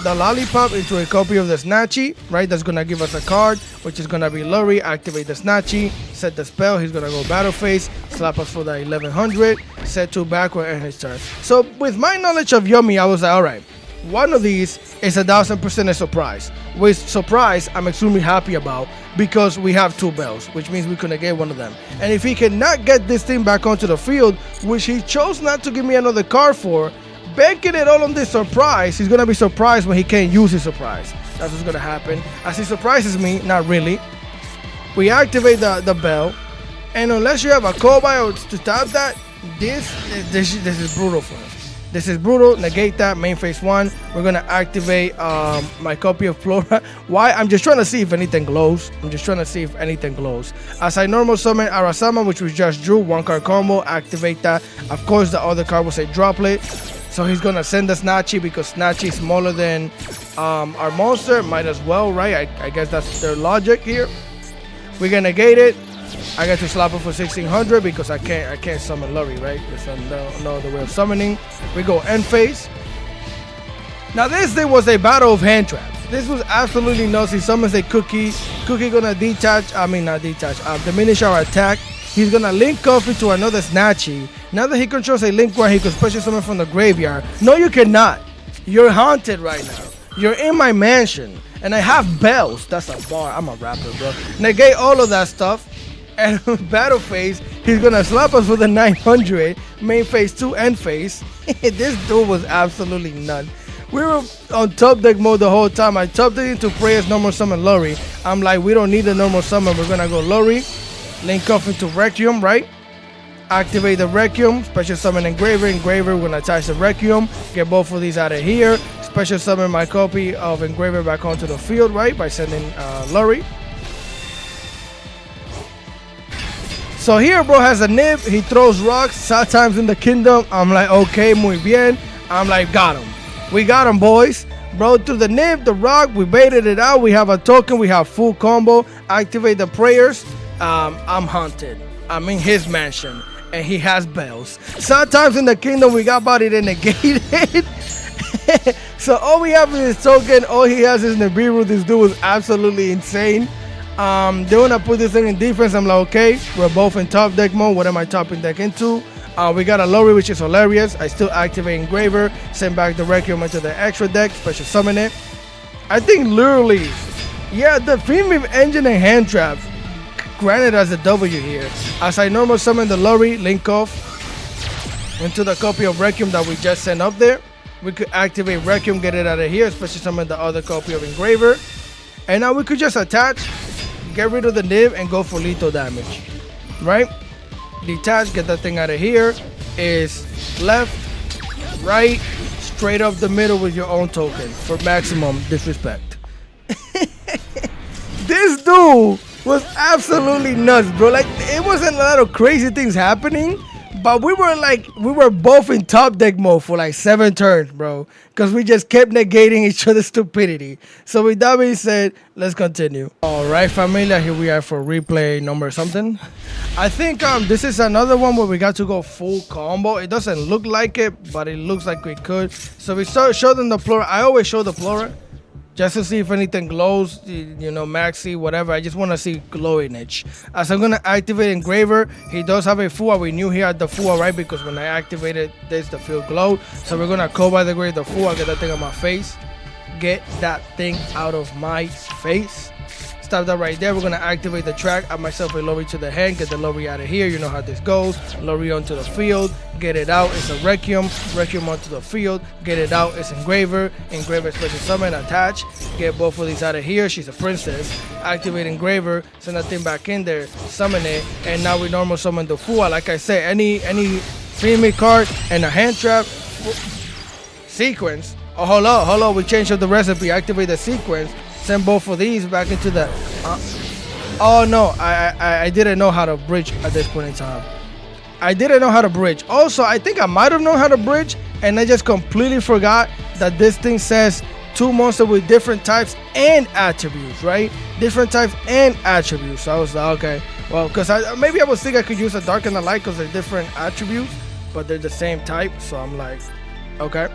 the Lollipop into a copy of the Snatchy, right? That's gonna give us a card, which is gonna be Lurry. Activate the Snatchy, set the spell. He's gonna go battle phase, slap us for the 1100, set 2 backward, and his turn. So with my knowledge of Yomi, I was like, all right, one of these is 1000% a surprise. With surprise, I'm extremely happy about, because we have 2 bells, which means we could negate one of them. And if he cannot get this thing back onto the field, which he chose not to give me another card for, banking it all on this surprise, he's gonna be surprised when he can't use his surprise. That's what's gonna happen. As he surprises me, not really. We activate the bell, and unless you have a Call by to tap that, this is brutal for him. This is brutal. Negate that. Main phase 1. We're gonna activate my copy of Flora. Why? I'm just trying to see if anything glows. As I normal summon Arasama, which we just drew, 1 card combo. Activate that. Of course, the other card was a droplet. So he's gonna send the Snatchy, because Snatchy is smaller than our monster. Might as well, right? I guess that's their logic here. We're gonna negate it. I get to slap him for 1600 because I can't summon Lurry, right? There's no other way of summoning. We go end phase. Now this thing was a battle of hand traps. This was absolutely nuts. He summons a Cookie. Cookie gonna detach. I mean not detach. Diminish our attack. He's gonna link off into another Snatchy. Now that he controls a link one, he can special summon from the graveyard. No, you cannot. You're haunted right now. You're in my mansion, and I have bells. That's a bar. I'm a rapper, bro. Negate all of that stuff. And battle phase, he's gonna slap us with a 900. Main phase 2 end phase. This dude was absolutely none. We were on top deck mode the whole time. I top decked into Prayers, normal summon Lori. I'm like, we don't need a normal summon. We're gonna go Lori. Link off into Requiem, right? Activate the Requiem. Special summon Engraver. Engraver, we're gonna attach the Requiem. Get both of these out of here. Special summon my copy of Engraver back onto the field, right? By sending Lori. So here, bro has a nib. He throws rocks. Sometimes in the kingdom. I'm like, okay, muy bien. I'm like, got him. We got him, boys. Bro, through the nib, the rock, we baited it out. We have a token. We have full combo. Activate the Prayers. I'm haunted. I'm in his mansion. And he has bells. Sometimes in the kingdom, we got bodied and negated. So all we have is his token. All he has is Nibiru. This dude was absolutely insane. They want to put this thing in defense. I'm like, okay, we're both in top deck mode. What am I topping deck into? We got a Lori, which is hilarious. I still activate Engraver. Send back the Requiem into the extra deck. Special summon it. I think literally, yeah, the Fiend Wave Engine and Hand Trap granted us a W here. As I normal summon the Lori, link off into the copy of Requiem that we just sent up there. We could activate Requiem, get it out of here, especially summon the other copy of Engraver. And now we could just attach, get rid of the nib, and go for lethal damage. Right? Detach, get that thing out of here. Is left, right, straight up the middle with your own token for maximum disrespect. This dude was absolutely nuts, bro. Like, it wasn't a lot of crazy things happening, but we were both in top deck mode for like 7 turns, bro, because we just kept negating each other's stupidity. So with that being said, let's continue. All right, familia, here we are for replay number something. I think this is another one where we got to go full combo. It doesn't look like it, but it looks like we could. So we show them the Plura. I always show the Plura just to see if anything glows, you know, maxi, whatever. I just want to see glowiness. As I'm going to activate Engraver, he does have a Fua. We knew he had the Fua, right? Because when I activated this, the field glowed. So we're going to call by the grade the Fua, get that thing on my face. Get that thing out of my face. Stop that right there. We're going to activate the track. Add myself a Lori to the hand. Get the Lori out of here. You know how this goes. Lori onto the field. Get it out. It's a Requiem. Requiem onto the field. Get it out. It's Engraver. Engraver special summon. Attach. Get both of these out of here. She's a princess. Activate Engraver. Send that thing back in there. Summon it. And now we normal summon the Fua. Like I said, any female card and a hand trap sequence. Oh, hold on. We changed up the recipe. Activate the sequence. Send both of these back into the... oh, no. I didn't know how to bridge at this point in time. I didn't know how to bridge. Also, I think I might have known how to bridge, and I just completely forgot that this thing says 2 monsters with different types and attributes, right? Different types and attributes. So I was like, okay. Well, because maybe I was thinking I could use a dark and a light because they're different attributes, but they're the same type. So I'm like, okay.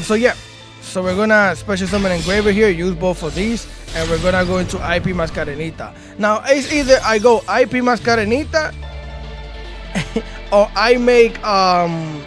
So yeah. So we're gonna special summon Engraver here, use both of these, and we're gonna go into IP Mascarenita. Now it's either I go IP Mascarenita or I make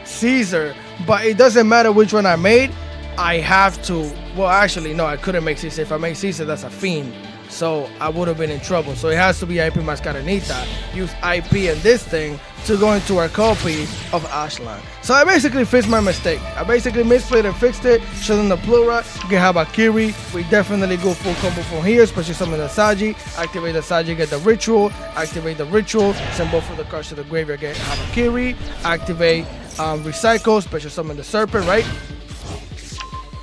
Caesar, but it doesn't matter which one I made. I have to. Well, actually, no, I couldn't make Caesar. If I make Caesar, that's a fiend, so I would have been in trouble. So it has to be IP Mascarenita. Use IP and this thing to go into our copy of Ashland. So I basically fixed my mistake. I basically misplayed and fixed it. Show them the Plura. Get Habakiri. We definitely go full combo from here, especially summon the Saji. Activate the Saji, get the Ritual. Activate the Ritual. Send both of the cards to the graveyard, get Habakiri. Activate Recycle, special summon the Serpent, right?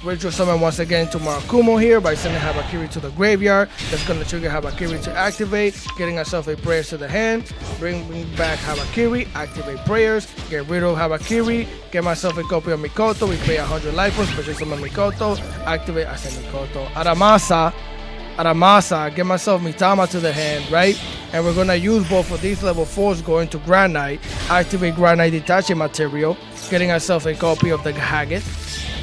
Ritual summon once again to Marakumo here by sending Habakiri to the graveyard. That's going to trigger Habakiri to activate, getting ourselves a Prayers to the hand. Bring back Habakiri, activate Prayers, get rid of Habakiri, get myself a copy of Mikoto. We pay 100 life points, special summon Mikoto, activate, I said Mikoto, Aramasa, get myself Mitama to the hand, right? And we're going to use both of these level 4s going to Granite, activate Granite detaching material, getting ourselves a copy of the Haggett.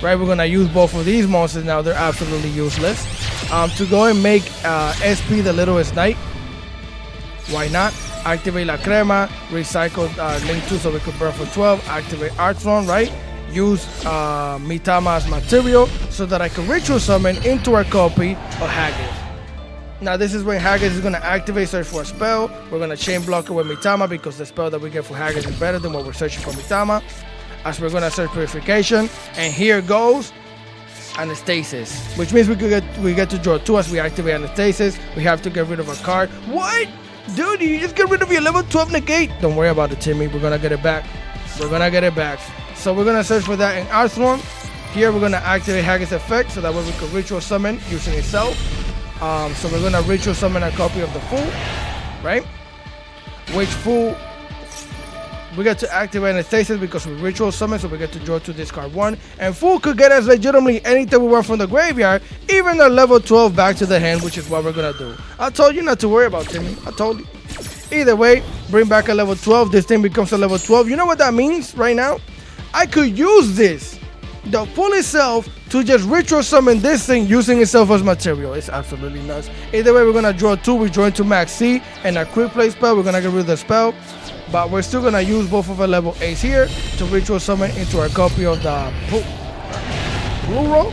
right? We're gonna use both of these monsters now. They're absolutely useless. To go and make SP the Littlest Knight. Why not? Activate La Crema, recycle Link 2 so we could burn for 12, activate Artron, right? Use Mitama as material so that I can ritual summon into our copy of Haggis. Now this is when Haggis is going to activate, search for a spell. We're going to chain block it with Mitama because the spell that we get for Haggis is better than what we're searching for Mitama. As we're going to search Purification, and here goes Anastasis, which means we get to draw 2 as we activate Anastasis. We have to get rid of a card. What? Dude, you just get rid of your level 12 negate? Don't worry about it, Timmy. We're going to get it back. We're going to get it back. So we're going to search for that in Arthlon. Here we're going to activate Haggis effect so that way we can ritual summon using itself. So we're going to ritual summon a copy of the Fool, right? Which Fool, we get to activate Anastasis because we ritual summon, so we get to draw 2, discard 1. And Fool could get us legitimately anything we want from the graveyard, even a level 12 back to the hand, which is what we're going to do. I told you not to worry about, Timmy. I told you. Either way, bring back a level 12. This thing becomes a level 12. You know what that means right now? I could use this, the Fool itself, to just ritual summon this thing using itself as material. It's absolutely nuts. Either way, we're going to draw 2. We draw into Max C and a quick play spell. We're going to get rid of the spell. But we're still going to use both of our level 8s here to ritual summon into our copy of the Plural.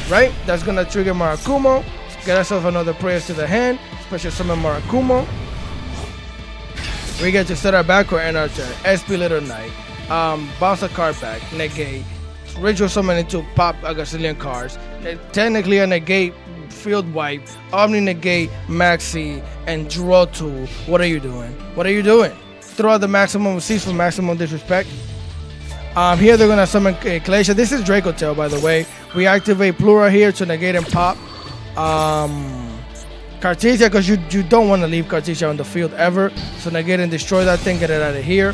Right? That's going to trigger Marakumo. Get ourselves another Prayers to the hand. Special summon Marakumo. We get to set our backcourt and our turn. SP Little Knight. Bounce a card back. Negate. Ritual summon into pop a gazillion cards. Technically a negate. Field wipe, Omni negate, Maxi, and draw 2. What are you doing? What are you doing? Throw out the maximum receipts for maximum disrespect. Here they're gonna summon Glacier. This is Draco Tail, by the way. We activate Plura here to negate and pop Cartesia, because you don't want to leave Cartesia on the field ever. So negate and destroy that thing, get it out of here.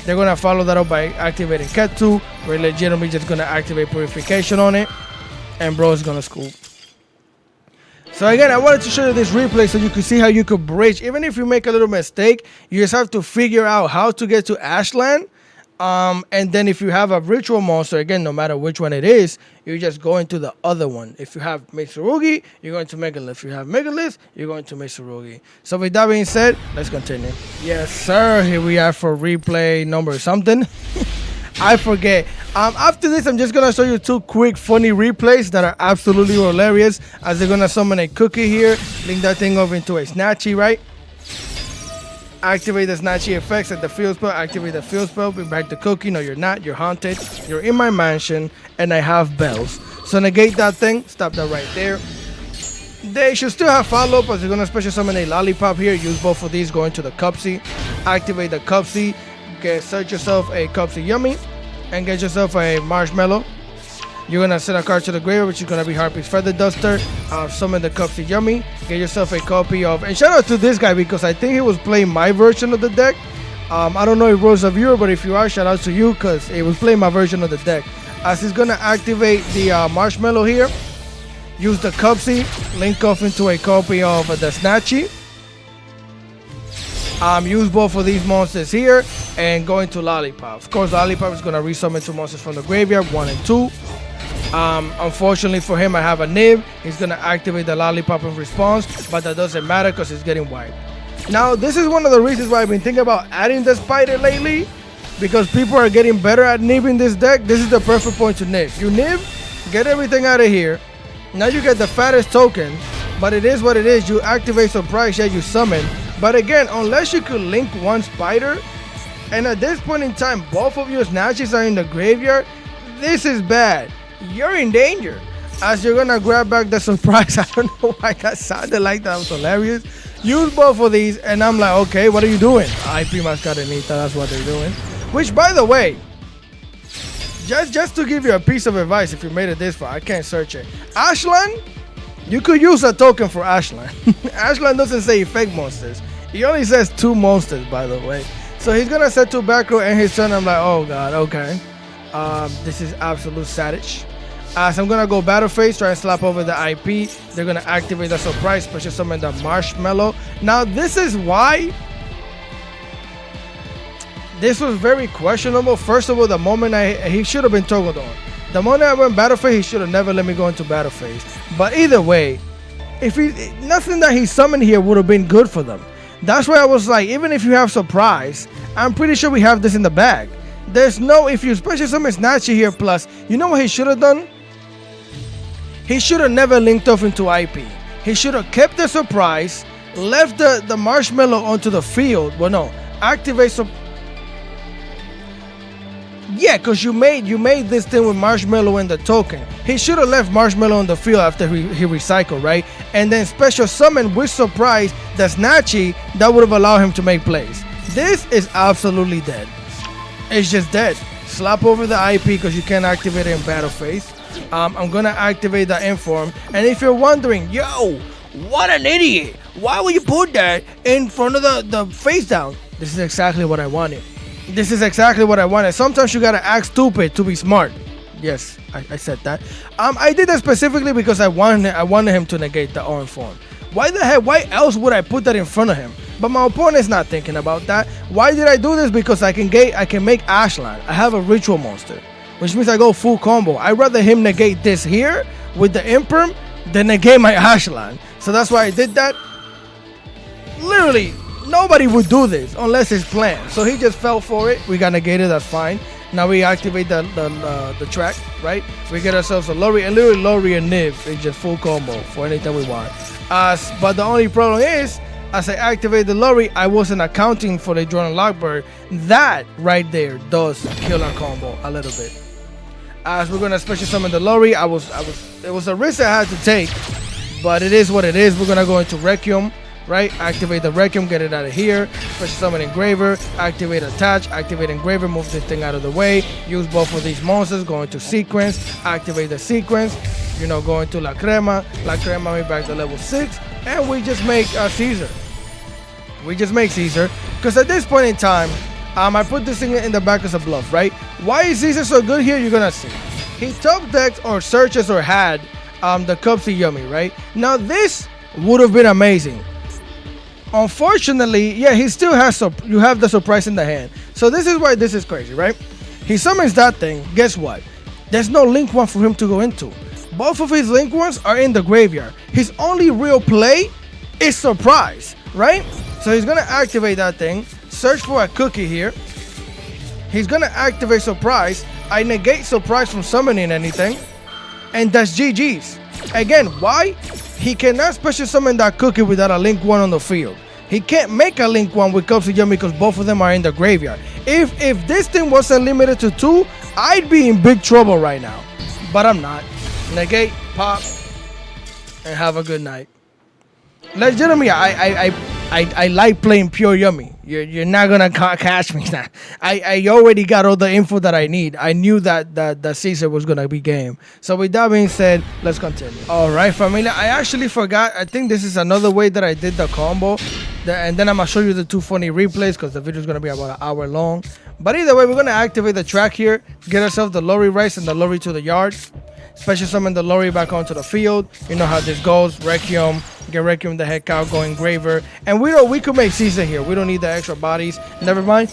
They're gonna follow that up by activating Ketu. We're legitimately just gonna activate Purification on it, and bro is gonna scoop. So again, I wanted to show you this replay so you could see how you could bridge. Even if you make a little mistake, you just have to figure out how to get to Ashland. And then if you have a ritual monster, again, no matter which one it is, you just go into the other one. If you have Mitsurugi, you're going to Megalith. If you have Megalith, you're going to Mitsurugi. So with that being said, let's continue. Yes, sir. Here we are for replay number something. I forget. After this, I'm just going to show you 2 quick, funny replays that are absolutely hilarious. As they're going to summon a cookie here. Link that thing over into a Snatchy, right? Activate the Snatchy effects at the field spell. Activate the field spell. Bring back the cookie. No, you're not. You're haunted. You're in my mansion. And I have bells. So negate that thing. Stop that right there. They should still have follow-up as they're going to special summon a Lollipop here. Use both of these. Go into the Cupsy. Activate the Cupsy. Search yourself a Cupsy Yummy and get yourself a Marshmallow. You're gonna send a card to the graveyard, which is gonna be Harpy's Feather Duster. Summon the Cupsy Yummy. Get yourself a copy of, and shout out to this guy because I think he was playing my version of the deck. I don't know if Rose a viewer, but if you are, shout out to you because he was playing my version of the deck. As he's gonna activate the Marshmallow here, use the Cupsy, link off into a copy of the Snatchy. Use both of these monsters here and go into Lollipop. Of course, Lollipop is going to resummon 2 monsters from the graveyard, 1 and 2. Unfortunately for him, I have a Nib. He's going to activate the Lollipop in response, but that doesn't matter because he's getting wiped. Now, this is one of the reasons why I've been thinking about adding the Spider lately, because people are getting better at nibbing this deck. This is the perfect point to nib. You nib, get everything out of here. Now you get the fattest token, but it is what it is. You activate Surprise, yeah, you summon. But again, unless you could link 1 Spider, and at this point in time, both of your Snatches are in the graveyard, this is bad. You're in danger. As you're gonna grab back the Surprise. I don't know why that sounded like that. Was hilarious. Use both of these, and I'm like, okay, what are you doing? IP Mascarenita, that's what they're doing. Which, by the way, just to give you a piece of advice, if you made it this far, I can't search it. Ashland, you could use a token for Ashland. Ashland doesn't say effect monsters. He only says 2 monsters, by the way. So he's gonna set 2 back row and his turn. I'm like, oh god, okay. This is absolute savage. So I'm gonna go Battle Phase, try and slap over the IP. They're gonna activate the Surprise, special summon the Marshmallow. Now this is why This was very questionable. First of all, the moment he should have been toggled on. The moment I went battle phase, he should have never let me go into battle phase. But either way, if nothing that he summoned here would have been good for them. That's why I was like, even if you have surprise, I'm pretty sure we have this in the bag. There's no, if you special summon Snatchy here, plus, you know what he should have done? He should have never linked off into IP. He should have kept the surprise, left the marshmallow onto the field. Well, no, activate yeah, because you made this thing with marshmallow and the token. He should have left marshmallow on the field after he recycled, right? And then special summon with surprise the Snatchy that would have allowed him to make plays. This is absolutely dead. It's just dead. Slap over the IP because you can't activate it in battle phase. I'm gonna activate the inform. And if you're wondering, yo, what an idiot! Why would you put that in front of the face down? This is exactly what I wanted. This is exactly what I wanted. Sometimes you gotta act stupid to be smart. Yes, I said that. I did that specifically because I wanted him to negate the all inform. Why the heck? Why else would I put that in front of him? But my opponent's not thinking about that. Why did I do this? Because I can make Ashland. I have a ritual monster, which means I go full combo. I'd rather him negate this here with the imperm than negate my Ashland. So that's why I did that. Literally, nobody would do this unless it's planned. So he just fell for it. We got negated. That's fine. Now we activate the track, right? We get ourselves a Lori, and literally Lori and Niv is just full combo for anything we want. But the only problem is, as I activate the Lori, I wasn't accounting for the Jordan Lockbird. That right there does kill our combo a little bit. As we're gonna special summon the Lori, it was a risk I had to take, but it is what it is. We're gonna go into Requiem, right? Activate the Requiem, get it out of here. Special summon Engraver, activate Attach, activate Engraver, move this thing out of the way. Use both of these monsters, go into Sequence, activate the Sequence. You know, go into La Crema me back to level 6, and we just make Caesar. We just make Caesar, because at this point in time, I put this thing in the back as a bluff, right? Why is Caesar so good here? You're gonna see. He top decks or searches or had the Cupsy Yummy, right? Now this would have been amazing. Unfortunately, yeah, he still has you have the surprise in the hand. So this is why this is crazy, right? He summons that thing. Guess what? There's no link one for him to go into. Both of his link ones are in the graveyard. His only real play is surprise, right? So he's gonna activate that thing, search for a cookie here. He's gonna activate surprise. I negate surprise from summoning anything, and that's GG's. Again, why? He cannot special summon that cookie without a link one on the field. He can't make a link one with Cupsy Yummy because both of them are in the graveyard. If this thing wasn't limited to 2, I'd be in big trouble right now. But I'm not. Negate, pop, and have a good night. Legitimately, I like playing pure Yummy. You're not gonna catch me. I already got all the info that I need. I knew that Caesar was gonna be game. So with that being said, let's continue. All right, familia. I actually forgot. I think this is another way that I did the combo, and then I'm gonna show you the 2 funny replays because the video is gonna be about an hour long. But either way, we're gonna activate the track here, get ourselves the Lori Rice and the Lori to the yard. Special summon the Lori back onto the field. You know how this goes. Requiem, get Requiem the heck out, go Engraver. And we could make Caesar here. We don't need the extra bodies. Never mind.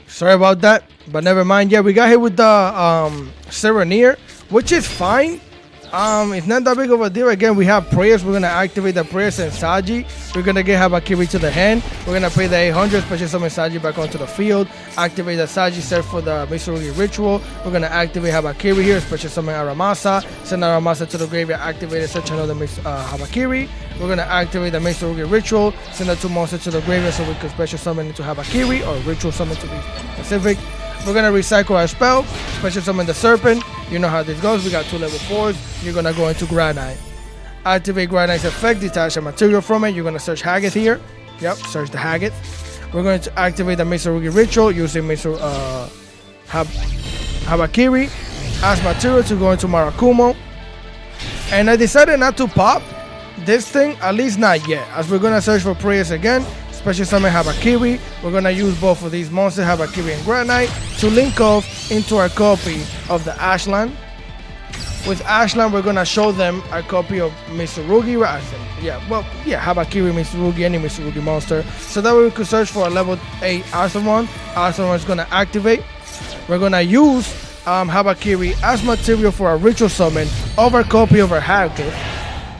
Sorry about that, but never mind. Yeah, we got hit with the Serenir, which is fine. It's not that big of a deal. Again, we have prayers. We're gonna activate the prayers and Saji. We're gonna get Habakiri to the hand. We're gonna pay the 800, special summon Saji back onto the field. Activate the Saji, search for the Mitsurugi ritual. We're gonna activate Habakiri here, special summon Aramasa. Send Aramasa to the graveyard, activate it, search another Habakiri. We're gonna activate the Mitsurugi ritual, send the 2 monsters to the graveyard so we can special summon into Habakiri, or ritual summon to be specific. We're gonna recycle our spell, special summon the Serpent. You know how this goes. We got 2 level 4s. You're gonna go into Granite. Activate Granite's effect, detach a material from it. You're gonna search Haggith here. Yep, search the Haggith. We're going to activate the Mitsurugi ritual using Habakiri as material to go into Marakumo. And I decided not to pop this thing, at least not yet, as we're gonna search for prayers again. Special summon Habakiri. We're gonna use both of these monsters, Habakiri and Granite, to link off into our copy of the Ashland. With Ashland, we're gonna show them a copy of Mitsurugi. Habakiri, Mitsurugi, any Mitsurugi monster. So that way we could search for a level 8 Asamon. Asamon is gonna activate. We're gonna use Habakiri as material for a ritual summon of our copy of our Haggith.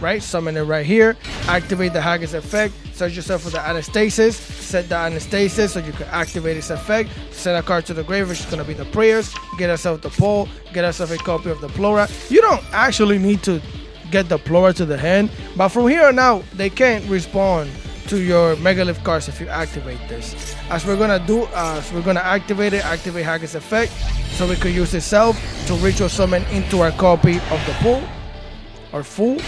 Right, summon it right here. Activate the Haggith effect. Search yourself for the Anastasis. Set the Anastasis so you can activate its effect. Send a card to the grave, which is going to be the prayers. Get yourself the pole. Get yourself a copy of the Plora. You don't actually need to get the Plora to the hand, but from here on out, they can't respond to your Megalith cards if you activate this. As we're gonna do, we're gonna activate it. Activate Haggith's effect, so we could use itself to ritual summon into our copy of the pool or full.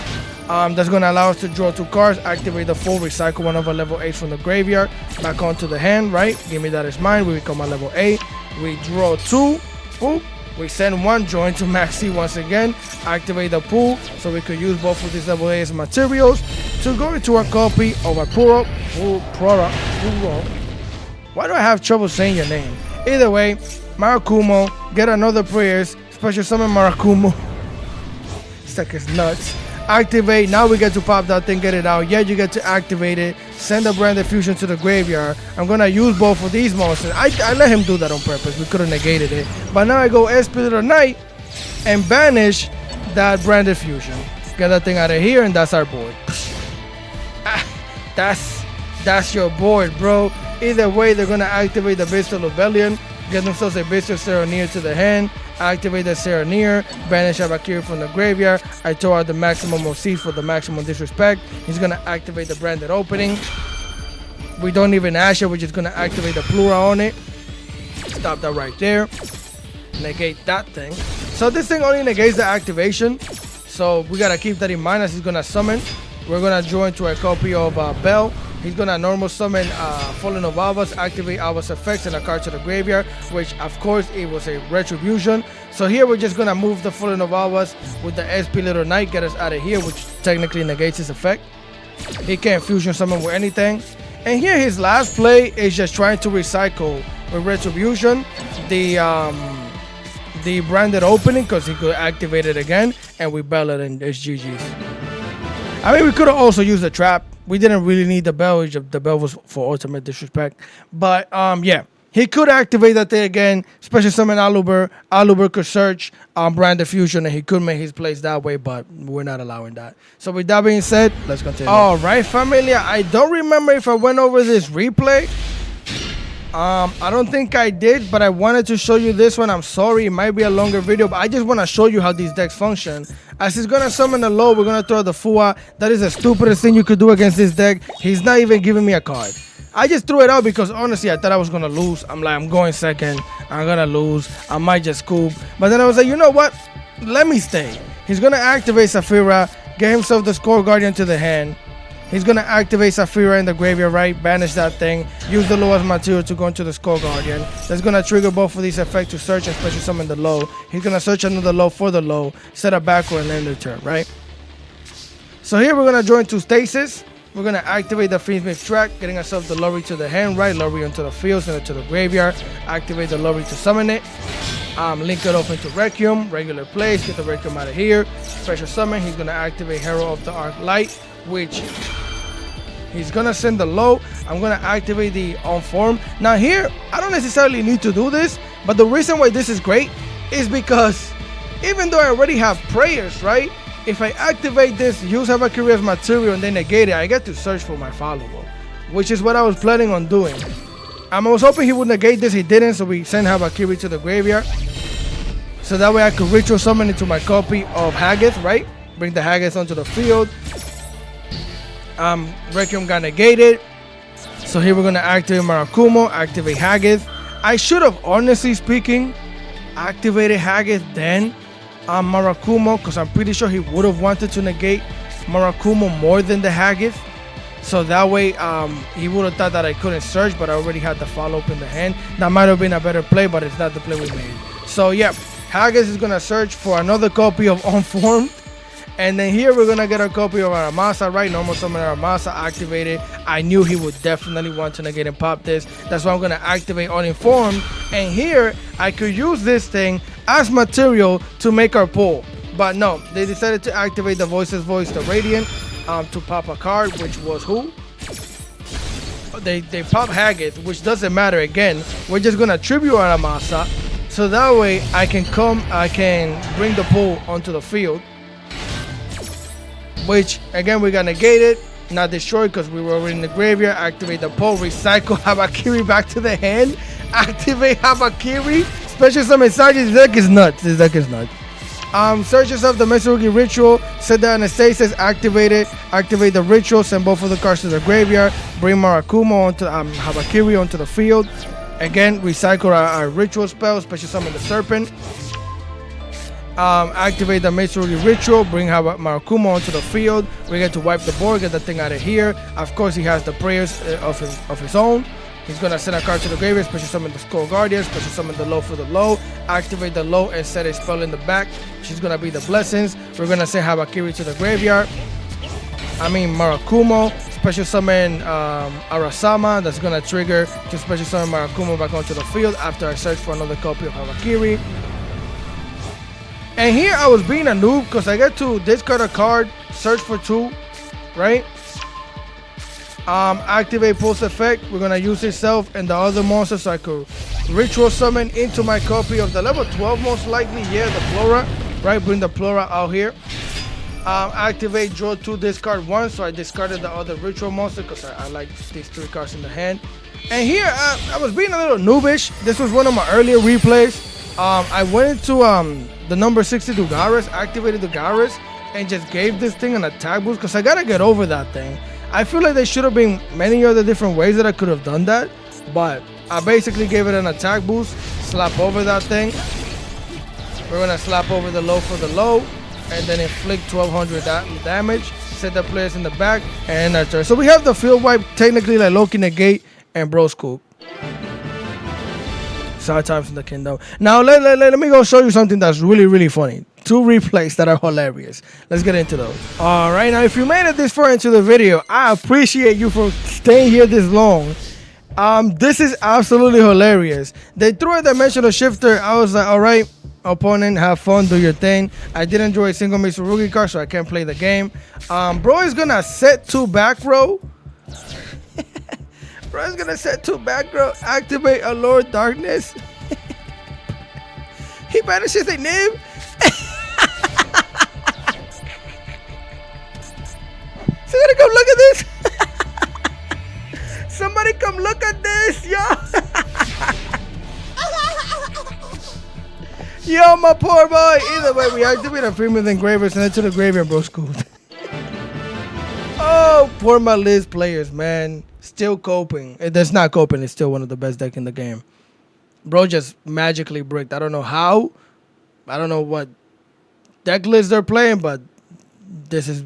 That's going to allow us to draw 2 cards, activate the full, recycle one of our level 8 from the graveyard, back onto the hand, right? Give me that as mine. We become a level 8. We draw 2. Boop. We send 1, join to maxi once again, activate the pool, so we could use both of these level 8 as materials to go into our copy of our Puro. Why do I have trouble saying your name? Either way, Marakumo, get another prayers, special summon Marakumo. Stuck his nuts. Activate. Now we get to pop that thing, get it out. Yeah, you get to activate it. Send a branded fusion to the graveyard. I'm gonna use both of these monsters. I let him do that on purpose. We could have negated it, but now I go Spirit of Night and banish that branded fusion. Get that thing out of here, and that's our board. That's your board, bro. Either way, they're gonna activate the Bestial Rebellion, get themselves a Bestial Serenir to the hand. Activate the Serenir, banish Habakiri from the graveyard. I tore out the maximum of seeds for the maximum disrespect. He's gonna activate the branded opening. We don't even ash it, we're just gonna activate the Plura on it. Stop that right there. Negate that thing. So this thing only negates the activation. So we gotta keep that in mind as he's gonna summon. We're gonna draw into a copy of Bell. He's gonna normal summon Fallen of Albus, activate Albus effects and a card to the graveyard, which of course it was a retribution. So here we're just gonna move the Fallen of Albus with the SP Little Knight, get us out of here, which technically negates his effect. He can't fusion summon with anything. And here his last play is just trying to recycle with retribution the branded opening, because he could activate it again, and we bell it and it's GG's. I mean, we could have also used the trap. We didn't really need the bell. The bell was for ultimate disrespect. But yeah, he could activate that thing again. Special summon Aluber. Aluber could search branded fusion, and he could make his plays that way, but we're not allowing that. So with that being said, let's continue. All right, familia. I don't remember if I went over this replay. I don't think I did, but I wanted to show you this one. I'm sorry, it might be a longer video, but I just want to show you how these decks function. As he's going to summon the low, we're going to throw the Fua. That is the stupidest thing you could do against this deck. He's not even giving me a card. I just threw it out because honestly, I thought I was going to lose. I'm like, I'm going second. I'm going to lose. I might just scoop. But then I was like, you know what? Let me stay. He's going to activate Saphira, get himself the Score Guardian to the hand. He's going to activate Saphira in the graveyard, right? Banish that thing. Use the low as material to go into the Skull Guardian. That's going to trigger both of these effects to search and special summon the low. He's going to search another low for the low, set a backward, and end the turn, right? So here we're going to join to Stasis. We're going to activate the Fiendsmith track, getting ourselves the Lorry to the hand, right? Lorry into the field, send it to the graveyard. Activate the Lorry to summon it. Link it up into Requiem, regular plays, get the Requiem out of here. Special summon, he's going to activate Herald of the Arc Light, which he's gonna send the low. I'm gonna activate the on form. Now here, I don't necessarily need to do this, but the reason why this is great is because even though I already have prayers, right? If I activate this, use Habakiri as material and then negate it, I get to search for my follow-up, which is what I was planning on doing. I was hoping he would negate this, he didn't, so we send Habakiri to the graveyard. So that way I could ritual summon into my copy of Haggith, right? Bring the Haggith onto the field. Requiem got negated. So here we're going to activate Marakumo, activate Haggith. I should have, honestly speaking, activated Haggith then Marakumo, because I'm pretty sure he would have wanted to negate Marakumo more than the Haggith. So that way he would have thought that I couldn't search, but I already had the follow-up in the hand. That might have been a better play, but it's not the play we made. So yeah, Haggith is going to search for another copy of Unformed. And then here we're going to get a copy of Aramasa, right? Normal summon Aramasa activated. I knew he would definitely want to negate and pop this. That's why I'm going to activate Uninformed. And here I could use this thing as material to make our pull. But no, they decided to activate the Voice's Voice, the Radiant, to pop a card, which was who? They pop Haggith, which doesn't matter again. We're just gonna tribute Aramasa, so that way I can bring the pull onto the field. Which again we're gonna negate it, not destroy because we were already in the graveyard. Activate the pull, recycle Habakiri back to the hand. Activate Habakiri. Special summon Saji. This deck is nuts. This deck is nuts. Search yourself the Mitsurugi Ritual, set the Anastasis, activate it, activate the ritual, send both of the cards to the graveyard, bring Marakumo onto Habakiri onto the field. Again, recycle our ritual spell, special summon the Serpent. Activate the Mitsurugi Ritual, bring Marakumo onto the field. We get to wipe the board, get the thing out of here. Of course, he has the prayers of his own. He's gonna send a card to the graveyard, special summon the Skull Guardian, special summon the low for the low, activate the low and set a spell in the back. She's gonna be the blessings. We're gonna send Habakiri to the graveyard. Marakumo, special summon Arasama, that's gonna trigger to special summon Marakumo back onto the field after I search for another copy of Habakiri. And here I was being a noob because I get to discard a card, search for 2, right? Activate Pulse Effect. We're gonna use itself and the other monster so I could ritual summon into my copy of the level 12 most likely. Yeah, the Flora, right? Bring the Flora out here. Activate, draw 2, discard 1. So I discarded the other ritual monster because I like these 3 cards in the hand. And here I was being a little noobish. This was one of my earlier replays. I went into the number 60 Dugaris, activated Dugaris, and just gave this thing an attack boost because I gotta get over that thing. I feel like there should have been many other different ways that I could have done that, but I basically gave it an attack boost, slap over that thing. We're gonna slap over the low for the low, and then inflict 1200 damage, set the players in the back, and that's turn. So we have the field wipe, technically like Loki Negate and Bro Scoop. Side times in the kingdom. Now let me go show you something that's really funny. 2 replays that are hilarious. Let's get into those. All right, now if you made it this far into the video, I appreciate you for staying here this long. This is absolutely hilarious. They threw a dimensional shifter. I was like, all right, opponent, have fun, do your thing. I didn't draw a single Mitsurugi card, so I can't play the game. Bro is gonna set 2 back row. Bro is gonna set 2 back row. Activate Allure Darkness. He banishes a nib. Somebody come look at this. Somebody come look at this, yo. Yo, my poor boy. Either way, we activate a Freeman Engraver, send it to the graveyard, bro. School. Oh, poor my Liz players, man. Still coping. That's not coping. It's still one of the best decks in the game. Bro just magically bricked. I don't know how. I don't know what deck list they're playing, but this is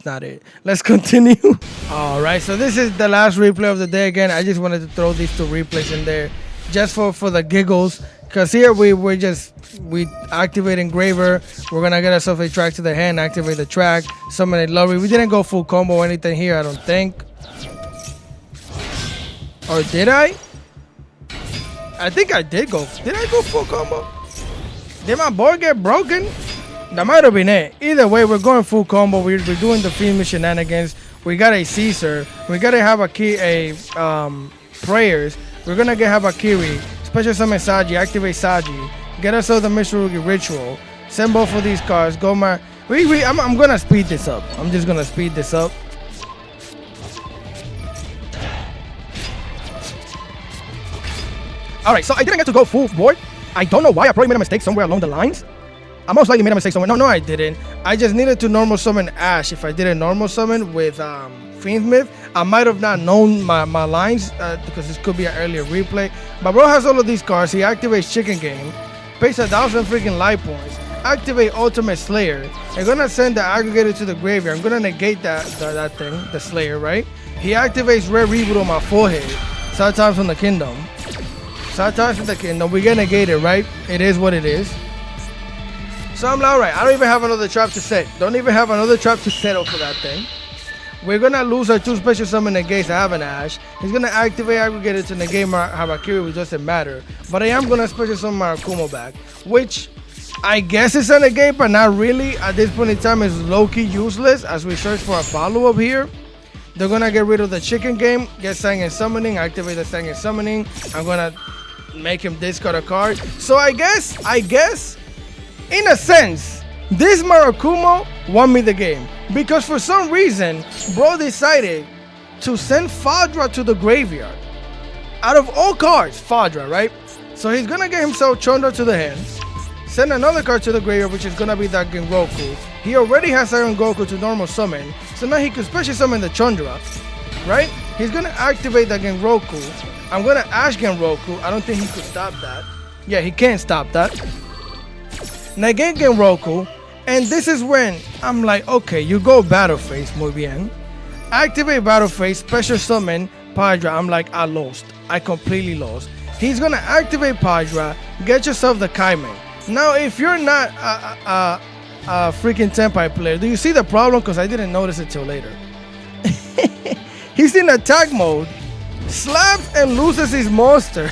not it. Let's continue. All right, so this is the last replay of the day. Again, I just wanted to throw these 2 replays in there just for the giggles, because here we activate Engraver. We're gonna get ourselves a track to the hand, activate the track, summon a Lurry. We didn't go full combo or anything here, I don't think. Or did I? I think I did go. Did I go full combo? Did my board get broken? That might have been it. Either way, we're going full combo. We're doing the Fiend shenanigans. We got a Caesar. We gotta have prayers. We're gonna get Habakiri. Special summon Saji. Activate Saji. Get ourselves the Mitsurugi Ritual. Send both of these cards. Go my. I'm gonna speed this up. I'm just gonna speed this up. All right, so I didn't get to go full board. I don't know why. I probably made a mistake somewhere along the lines. I most likely made a mistake somewhere. No, I didn't. I just needed to normal summon Ash. If I did a normal summon with Fiend Myth, I might have not known my lines because this could be an earlier replay. But bro has all of these cards. He activates Chicken Game, pays 1,000 freaking life points, activate Ultimate Slayer. I'm gonna send the aggregator to the graveyard. I'm gonna negate that thing, the Slayer, right? He activates Red Reboot on my forehead. Sometimes from the Kingdom. Sometimes from the Kingdom. We get negated, right? It is what it is. So I'm like, alright, I don't even have another trap to set. Don't even have another trap to set up for that thing. We're gonna lose our 2 special summon negates. I have an Ash. He's gonna activate aggregator to negate Habakiri, which doesn't matter. But I am gonna special summon Marakumo back, which I guess it's a negate, but not really. At this point in time, it's low-key useless as we search for a follow-up here. They're gonna get rid of the chicken game, get Sang Summoning, activate the Sang Summoning. I'm gonna make him discard a card. So I guess, in a sense, this Marakumo won me the game. Because for some reason, bro decided to send Fadra to the graveyard. Out of all cards, Fadra, right? So he's gonna get himself Chandra to the hand. Send another card to the graveyard, which is gonna be that Genroku. He already has Iron Goku to normal summon, so now he could special summon the Chandra, right? He's gonna activate the Genroku. I'm gonna Ash Genroku. I don't think he could stop that. Yeah, he can't stop that. Negate Genroku, and this is when I'm like, okay, you go Battle Phase, muy bien. Activate Battle Phase, special summon Padra. I'm like, I lost. I completely lost. He's gonna activate Padra, get yourself the Kaimen. Now, if you're not a freaking Tenpai player, do you see the problem? Because I didn't notice it till later. He's in attack mode, slaps and loses his monster,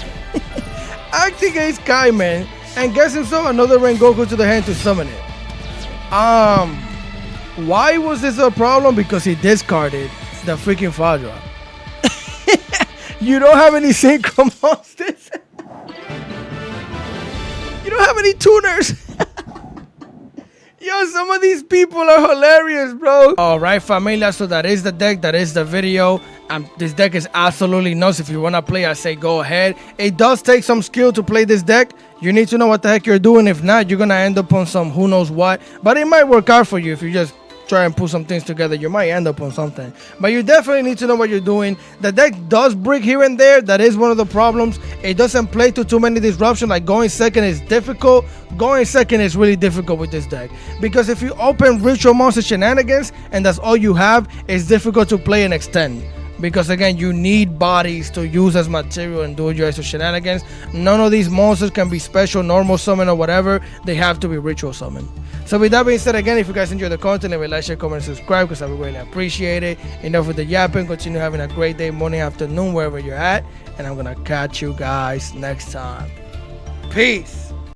activates Kaimen, and gets himself another Rengoku to the hand to summon it. Why was this a problem? Because he discarded the freaking Fadra. You don't have any synchro monsters. You don't have any tuners. Yo, some of these people are hilarious, bro. All right, familia, so that is the deck. That is the video. This deck is absolutely nuts. If you want to play, I say go ahead. It does take some skill to play this deck. You need to know what the heck you're doing. If not, you're going to end up on some who knows what. But it might work out for you if you just try and put some things together. You might end up on something. But you definitely need to know what you're doing. The deck does break here and there. That is one of the problems. It doesn't play to too many disruptions. Like going second is difficult. Going second is really difficult with this deck. Because if you open Ritual Monster Shenanigans and that's all you have, it's difficult to play and extend. Because again, you need bodies to use as material and do your extra shenanigans. None of these monsters can be special, normal summon or whatever. They have to be ritual summon. So with that being said, again, if you guys enjoy the content, leave a like, share, comment, and subscribe because I would really appreciate it. Enough with the yapping. Continue having a great day, morning, afternoon, wherever you're at. And I'm going to catch you guys next time. Peace.